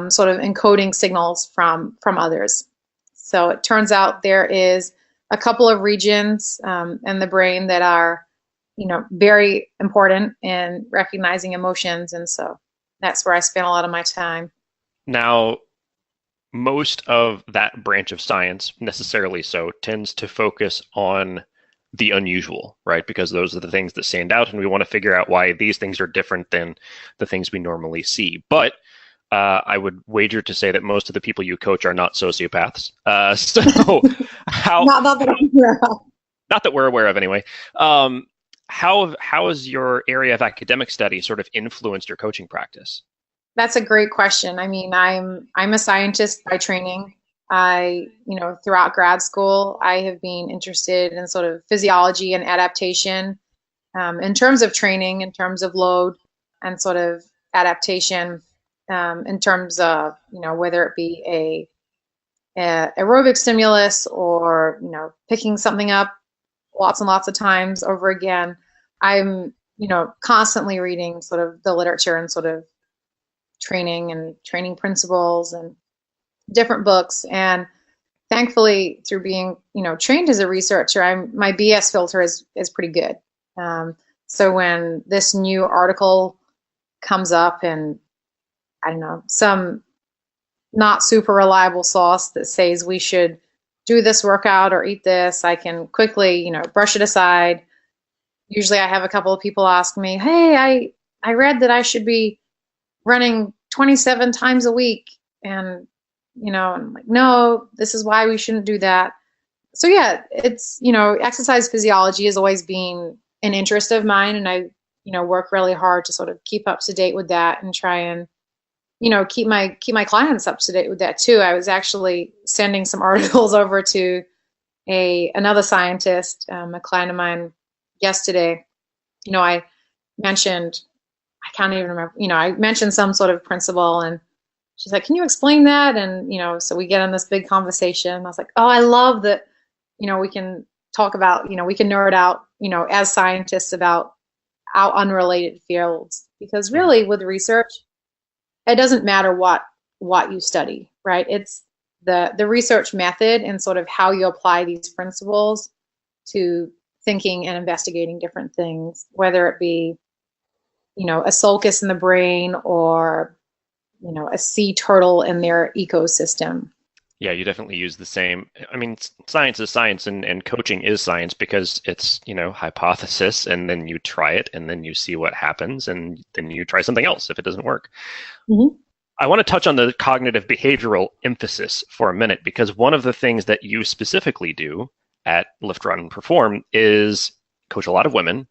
sort of encoding signals from others. So it turns out there is a couple of regions in the brain that are, very important in recognizing emotions, and so that's where I spend a lot of my time. Now, most of that branch of science, necessarily so, tends to focus on the unusual, right? Because those are the things that stand out, and we want to figure out why these things are different than the things we normally see. But I would wager to say that most of the people you coach are not sociopaths. So how, Not that I'm aware of. not that we're aware of anyway. How has your area of academic study sort of influenced your coaching practice? That's a great question. I mean, I'm a scientist by training. Throughout grad school, I have been interested in sort of physiology and adaptation, in terms of training, in terms of load, and sort of adaptation, in terms of, whether it be a aerobic stimulus or, picking something up lots and lots of times over again. I'm, constantly reading sort of the literature and sort of training and training principles and different books. And thankfully, through being, trained as a researcher, my BS filter is pretty good. So when this new article comes up and I don't know, some not super reliable source that says we should do this workout or eat this, I can quickly, brush it aside. Usually I have a couple of people ask me, "Hey, I read that I should be running 27 times a week." And, I'm like, "No, this is why we shouldn't do that." So yeah, it's, exercise physiology has always been an interest of mine. And I, work really hard to sort of keep up to date with that and try and, keep my clients up to date with that too. I was actually sending some articles over to another scientist, a client of mine yesterday. I mentioned, I can't even remember, I mentioned some sort of principle and she's like, "Can you explain that?" And, so we get in this big conversation. I was like, "Oh, I love that, we can talk about, we can nerd out, as scientists about our unrelated fields, because really with research, it doesn't matter what you study, right? It's the research method and sort of how you apply these principles to thinking and investigating different things, whether it be, a sulcus in the brain or, a sea turtle in their ecosystem. Yeah, you definitely use the same. I mean, science is science, and coaching is science because it's, hypothesis, and then you try it, and then you see what happens, and then you try something else if it doesn't work. Mm-hmm. I want to touch on the cognitive behavioral emphasis for a minute, because one of the things that you specifically do at Lift, Run, Perform is coach a lot of women,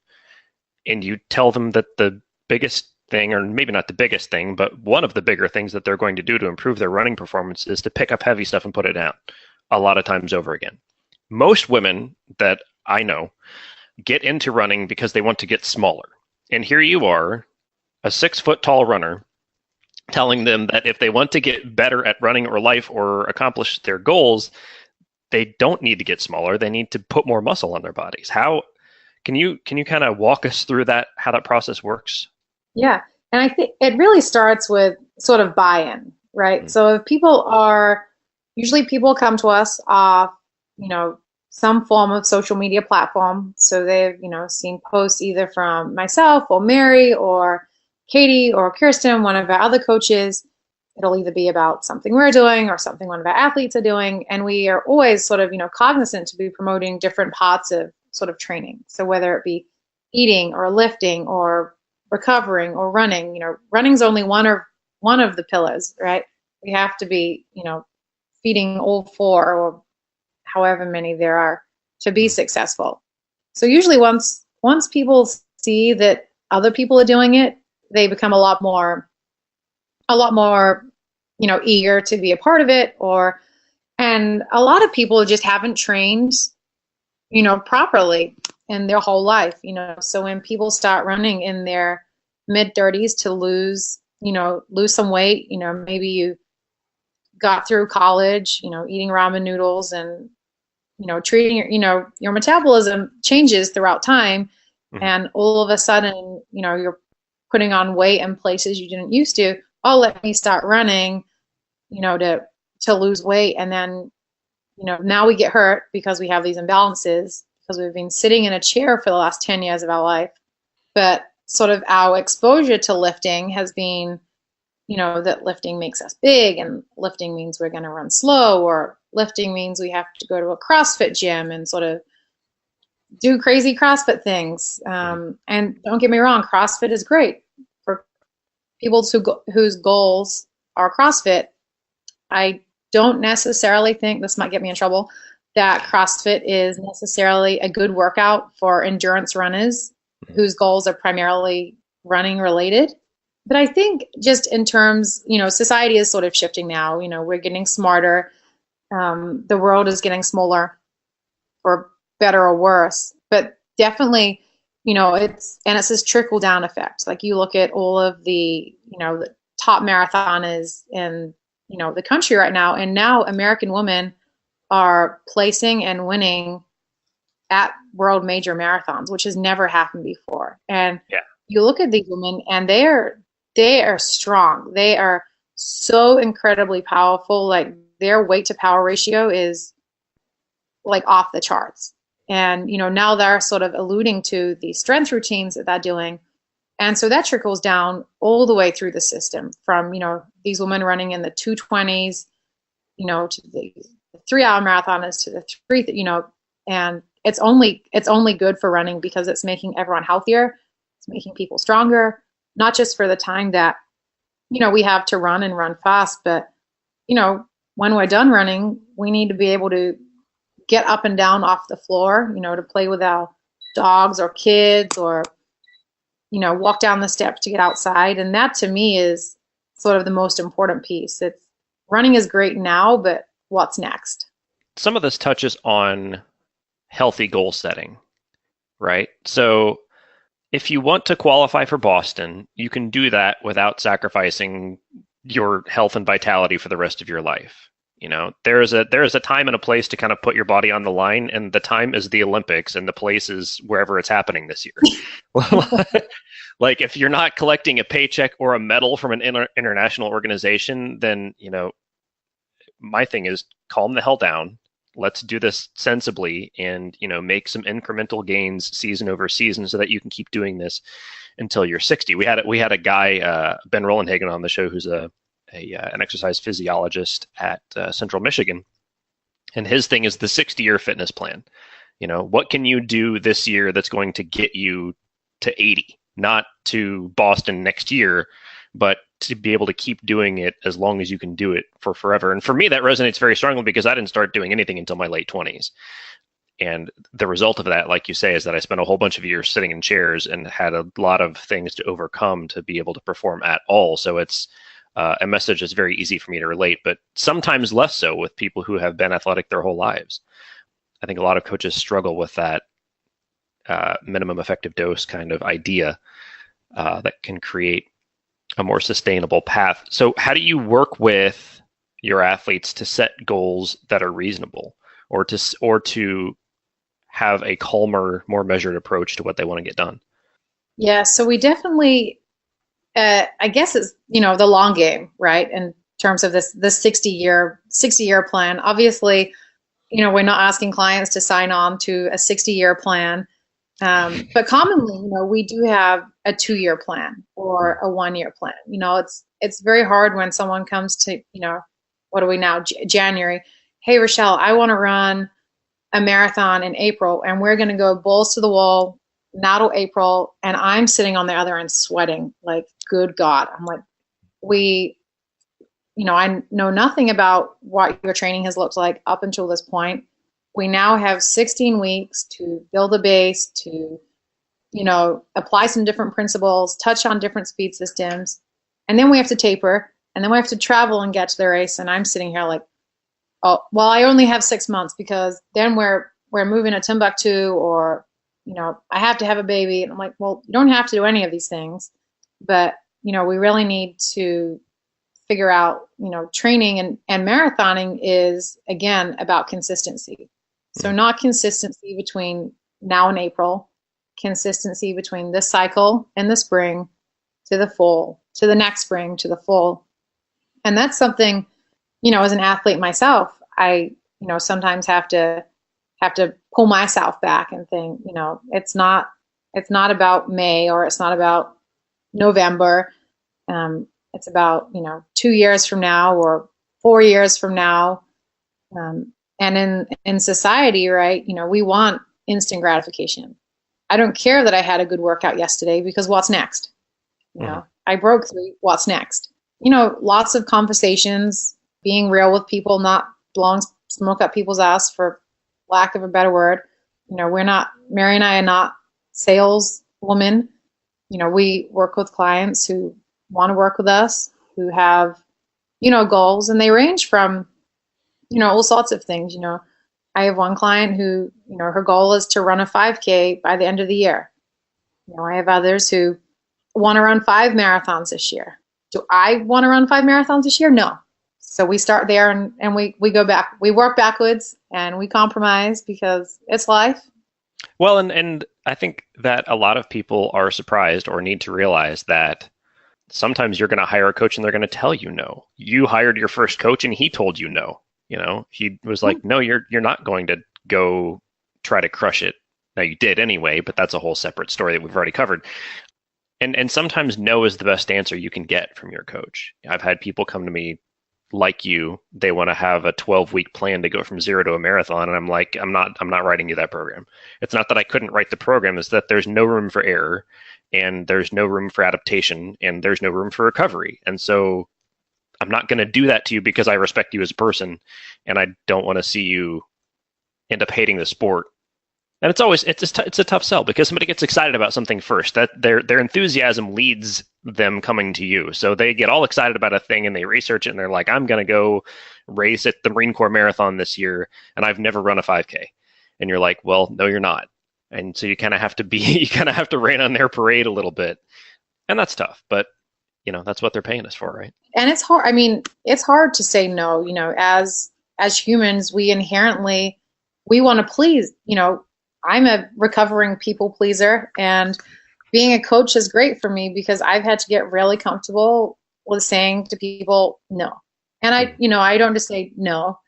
and you tell them that the biggest thing, or maybe not the biggest thing, but one of the bigger things that they're going to do to improve their running performance is to pick up heavy stuff and put it down a lot of times over again. Most women that I know get into running because they want to get smaller. And here you are, a 6-foot tall runner, telling them that if they want to get better at running or life or accomplish their goals, they don't need to get smaller. They need to put more muscle on their bodies. How can you kind of walk us through that, how that process works? Yeah. And I think it really starts with sort of buy-in, right? Mm-hmm. So if usually people come to us off, some form of social media platform. So they've, seen posts either from myself or Mary or Katie or Kirsten, one of our other coaches. It'll either be about something we're doing or something one of our athletes are doing. And we are always sort of, cognizant to be promoting different parts of sort of training. So whether it be eating or lifting or recovering or running, running's only one of the pillars, right? We have to be, feeding all 4 or however many there are to be successful. So usually once people see that other people are doing it, they become a lot more, eager to be a part of it. And a lot of people just haven't trained, properly in their whole life, So when people start running in their mid-30s to lose some weight, maybe you got through college, eating ramen noodles and, treating your metabolism changes throughout time. Mm-hmm. And all of a sudden, you're putting on weight in places you didn't used to. Oh, let me start running, to lose weight. And then, now we get hurt because we have these imbalances because we've been sitting in a chair for the last 10 years of our life. But sort of our exposure to lifting has been, that lifting makes us big and lifting means we're going to run slow, or lifting means we have to go to a CrossFit gym and sort of do crazy CrossFit things. And don't get me wrong, CrossFit is great for people whose goals are CrossFit. I don't necessarily think, this might get me in trouble, that CrossFit is necessarily a good workout for endurance runners whose goals are primarily running related. But I think just in terms, society is sort of shifting now. We're getting smarter. The world is getting smaller, for better or worse. But definitely, it's this trickle down effect. Like you look at all of the top marathoners in, the country right now, and now American women are placing and winning at world major marathons, which has never happened before. And you look at these women and they are strong. They are so incredibly powerful. Like their weight to power ratio is like off the charts. And, now they're sort of alluding to the strength routines that they're doing. And so that trickles down all the way through the system from, these women running in the 220s, to the 3-hour marathoners to the 3, and it's only good for running because it's making everyone healthier. It's making people stronger, not just for the time that, we have to run and run fast, but, when we're done running, we need to be able to get up and down off the floor, to play with our dogs or kids or, walk down the steps to get outside. And that to me is sort of the most important piece. Running is great now, but what's next? Some of this touches on healthy goal setting, right? So if you want to qualify for Boston, you can do that without sacrificing your health and vitality for the rest of your life. There is a time and a place to kind of put your body on the line, and the time is the Olympics and the place is wherever it's happening this year. Like if you're not collecting a paycheck or a medal from an international organization, then, my thing is calm the hell down. Let's do this sensibly and, make some incremental gains season over season so that you can keep doing this until you're 60. We had a guy, Ben Rollenhagen, on the show who's an exercise physiologist at Central Michigan. And his thing is the 60-year fitness plan. What can you do this year that's going to get you to 80, not to Boston next year, but to be able to keep doing it as long as you can do it for forever. And for me, that resonates very strongly because I didn't start doing anything until my late 20s. And the result of that, like you say, is that I spent a whole bunch of years sitting in chairs and had a lot of things to overcome to be able to perform at all. So it's a message that's very easy for me to relate, but sometimes less so with people who have been athletic their whole lives. I think a lot of coaches struggle with that minimum effective dose kind of idea that can create a more sustainable path. So how do you work with your athletes to set goals that are reasonable, or to have a calmer, more measured approach to what they want to get done? Yeah, so we definitely, I guess it's, the long game, right? In terms of this 60-year plan. Obviously, we're not asking clients to sign on to a 60-year plan. But commonly, we do have a 2-year plan or a 1-year plan. It's very hard when someone comes to, what are we now, January? Hey, Rochelle, I want to run a marathon in April, and we're going to go balls to the wall now till April, and I'm sitting on the other end sweating like, good God. I'm like, I know nothing about what your training has looked like up until this point. We now have 16 weeks to build a base, to, apply some different principles, touch on different speed systems, and then we have to taper, and then we have to travel and get to the race. And I'm sitting here like, oh, well, I only have 6 months, because then we're moving to Timbuktu, or, I have to have a baby. And I'm like, well, you don't have to do any of these things, but, we really need to figure out, training and marathoning is, again, about consistency. So not consistency between now and April, consistency between this cycle and the spring to the fall, to the next spring, to the fall. And that's something, as an athlete myself, I, sometimes have to pull myself back and think, it's not about May, or it's not about November. It's about, 2 years from now or 4 years from now. And in society, right, we want instant gratification. I don't care that I had a good workout yesterday, because what's next? I broke 3, what's next? Lots of conversations, being real with people, not blowing smoke up people's ass, for lack of a better word. Mary and I are not saleswomen. We work with clients who want to work with us, who have, goals, and they range from, all sorts of things. I have one client who, her goal is to run a 5K by the end of the year. I have others who want to run 5 marathons this year. Do I want to run 5 marathons this year? No. So we start there, and we go back. We work backwards, and we compromise, because it's life. Well, and I think that a lot of people are surprised, or need to realize that sometimes you're going to hire a coach and they're going to tell you no. You hired your first coach and he told you no. He was like, no, you're not going to go try to crush it. Now, you did anyway, but that's a whole separate story that we've already covered. And sometimes no is the best answer you can get from your coach. I've had people come to me like you. They want to have a 12-week plan to go from 0 to a marathon, and I'm like, I'm not writing you that program. It's not that I couldn't write the program, it's that there's no room for error, and there's no room for adaptation, and there's no room for recovery. And so I'm not going to do that to you, because I respect you as a person, and I don't want to see you end up hating the sport. And it's a tough sell, because somebody gets excited about something first. That their enthusiasm leads them coming to you. So they get all excited about a thing and they research it, and they're like, I'm going to go race at the Marine Corps Marathon this year, and I've never run a 5K. And you're like, well, no, you're not. And so you kind of have to rain on their parade a little bit. And that's tough, but that's what they're paying us for, right? And it's hard. I mean, it's hard to say no. As humans, we inherently, we want to please. I'm a recovering people pleaser, and being a coach is great for me, because I've had to get really comfortable with saying to people no. And I don't just say no,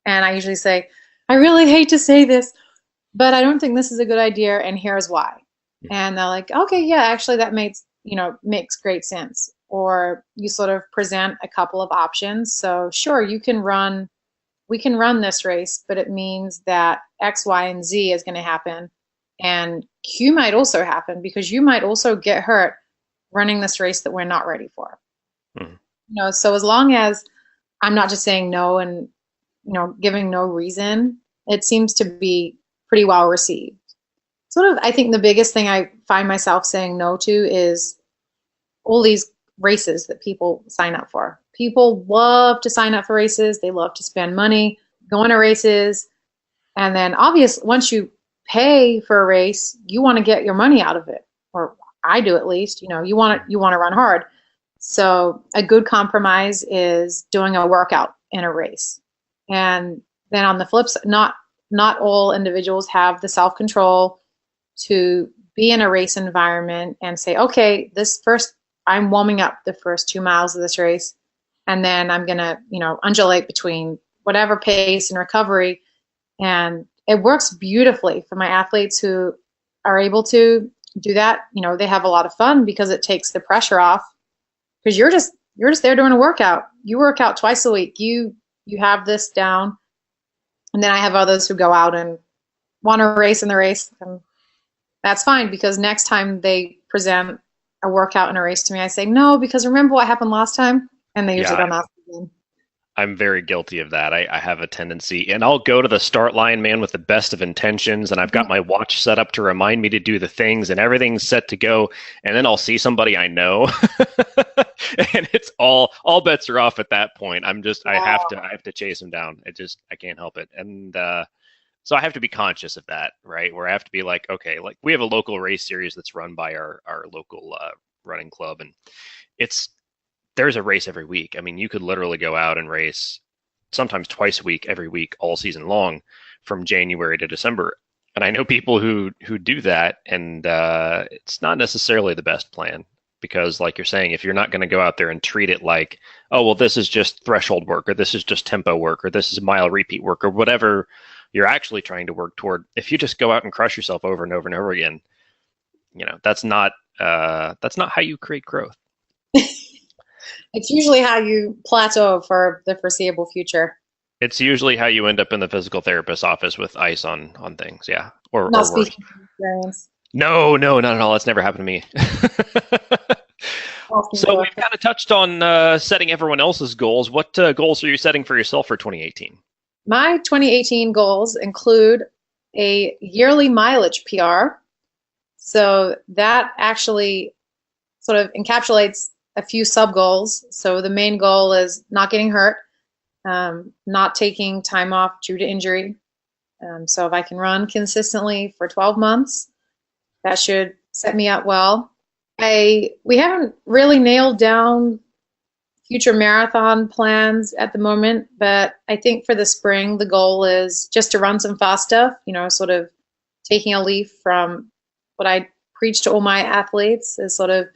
and I usually say, I really hate to say this, but I don't think this is a good idea, and here's why. And they're like, okay, yeah, actually that makes great sense. Or you sort of present a couple of options. So sure, we can run this race, but it means that X, Y, and Z is going to happen. And Q might also happen, because you might also get hurt running this race that we're not ready for. So as long as I'm not just saying no and, giving no reason, it seems to be pretty well received. Sort of, I think the biggest thing I find myself saying no to is all these races that people sign up for. People love to sign up for races. They love to spend money going to races. And then obviously, once you pay for a race, you want to get your money out of it. Or I do at least. You want to run hard. So a good compromise is doing a workout in a race. And then on the flip side, not all individuals have the self-control to be in a race environment and say, okay, I'm warming up the first 2 miles of this race, and then I'm going to, undulate between whatever pace and recovery. And it works beautifully for my athletes who are able to do that. They have a lot of fun because it takes the pressure off, because you're just there doing a workout. You work out twice a week. You have this down. And then I have others who go out and want to race in the race. And that's fine, because next time they present a workout in a race to me, I say, no, because remember what happened last time? And they usually don't ask again. I'm very guilty of that. I have a tendency, and I'll go to the start line, man, with the best of intentions, and I've got my watch set up to remind me to do the things, and everything's set to go, and then I'll see somebody I know, and it's all bets are off at that point. I have to chase them down. I can't help it, and so I have to be conscious of that, right? Where I have to be like, okay, like we have a local race series that's run by our local running club, and there's a race every week. I mean, you could literally go out and race sometimes twice a week, every week, all season long, from January to December. And I know people who do that, and it's not necessarily the best plan, because like you're saying, if you're not going to go out there and treat it like, oh, well, this is just threshold work, or this is just tempo work, or this is mile repeat work, or whatever you're actually trying to work toward, if you just go out and crush yourself over and over and over again, that's not how you create growth. It's usually how you plateau for the foreseeable future. It's usually how you end up in the physical therapist's office with ice on things, yeah, or not worse. Speaking of experience. No, not at all. That's never happened to me. So we've kind of touched on setting everyone else's goals. What goals are you setting for yourself for 2018? My 2018 goals include a yearly mileage PR. So that actually sort of encapsulates a few sub goals. So the main goal is not getting hurt, not taking time off due to injury. So if I can run consistently for 12 months, that should set me up well. We haven't really nailed down future marathon plans at the moment, but I think for the spring, the goal is just to run some fast stuff, sort of taking a leaf from what I preach to all my athletes is sort of,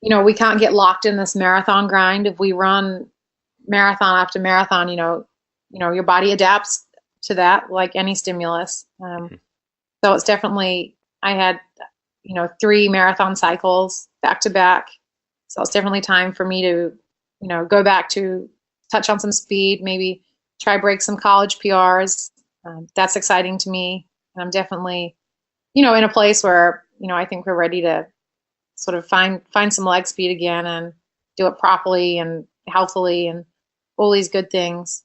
we can't get locked in this marathon grind. If we run marathon after marathon, your body adapts to that like any stimulus. So it's definitely, I had, 3 marathon cycles back to back. So it's definitely time for me to, go back to touch on some speed, maybe try break some college PRs. That's exciting to me. And I'm definitely, in a place where, I think we're ready to sort of find some leg speed again and do it properly and healthily and all these good things.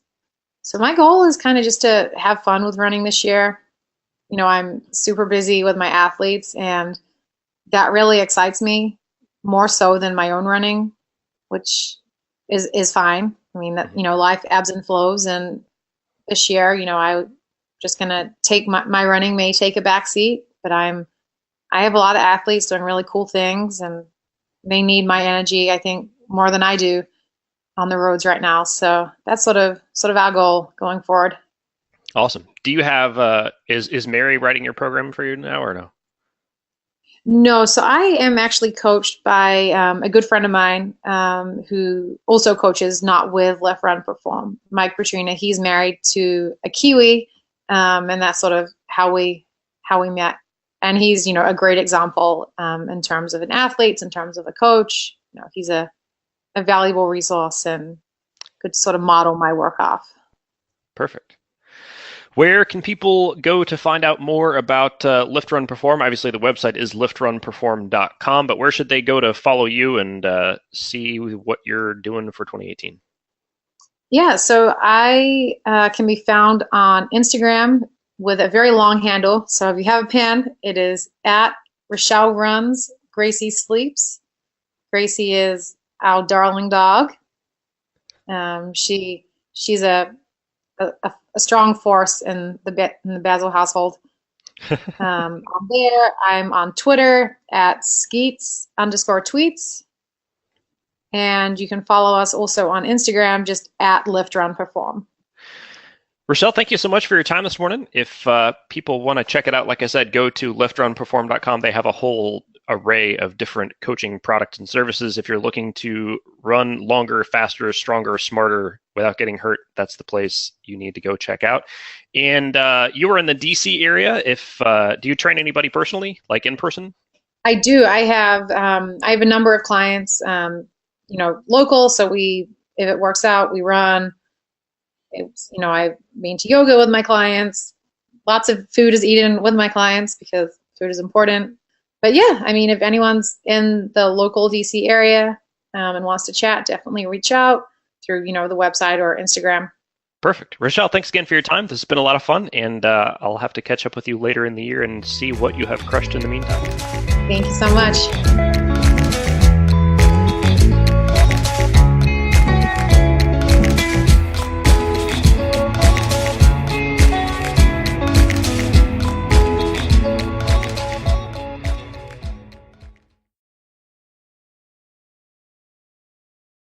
So my goal is kind of just to have fun with running this year. I'm super busy with my athletes, and that really excites me more so than my own running, which is fine. I mean, that, life ebbs and flows, and this year, I'm just going to take my running may take a back seat, but I have a lot of athletes doing really cool things, and they need my energy, I think, more than I do on the roads right now. So that's sort of our goal going forward. Awesome. Do you have, is Mary writing your program for you now or no? No, so I am actually coached by a good friend of mine who also coaches not with Lift Run Perform, Mike Petrina. He's married to a Kiwi, and that's sort of how we met. And he's, a great example in terms of an athlete, in terms of a coach. He's a valuable resource and could sort of model my work off. Perfect. Where can people go to find out more about Lift Run Perform? Obviously, the website is liftrunperform.com, but where should they go to follow you and see what you're doing for 2018? Yeah, so I can be found on Instagram with a very long handle. So if you have a pen, it is at Rochelle Runs, Gracie Sleeps. Gracie is our darling dog. She's a strong force in the Basil household. I'm there. I'm on Twitter at Skeets_tweets. And you can follow us also on Instagram, just at Lift Run Perform. Rochelle, thank you so much for your time this morning. If people want to check it out, like I said, go to liftrunperform.com. They have a whole array of different coaching products and services. If you're looking to run longer, faster, stronger, smarter without getting hurt, that's the place you need to go check out. And you were in the DC area. Do you train anybody personally, like in person? I do. I have a number of clients, local. So if it works out, we run. I've been to yoga with my clients. Lots of food is eaten with my clients because food is important. But yeah, if anyone's in the local DC area and wants to chat, definitely reach out through, the website or Instagram. Perfect. Rochelle, thanks again for your time. This has been a lot of fun, and I'll have to catch up with you later in the year and see what you have crushed in the meantime. Thank you so much.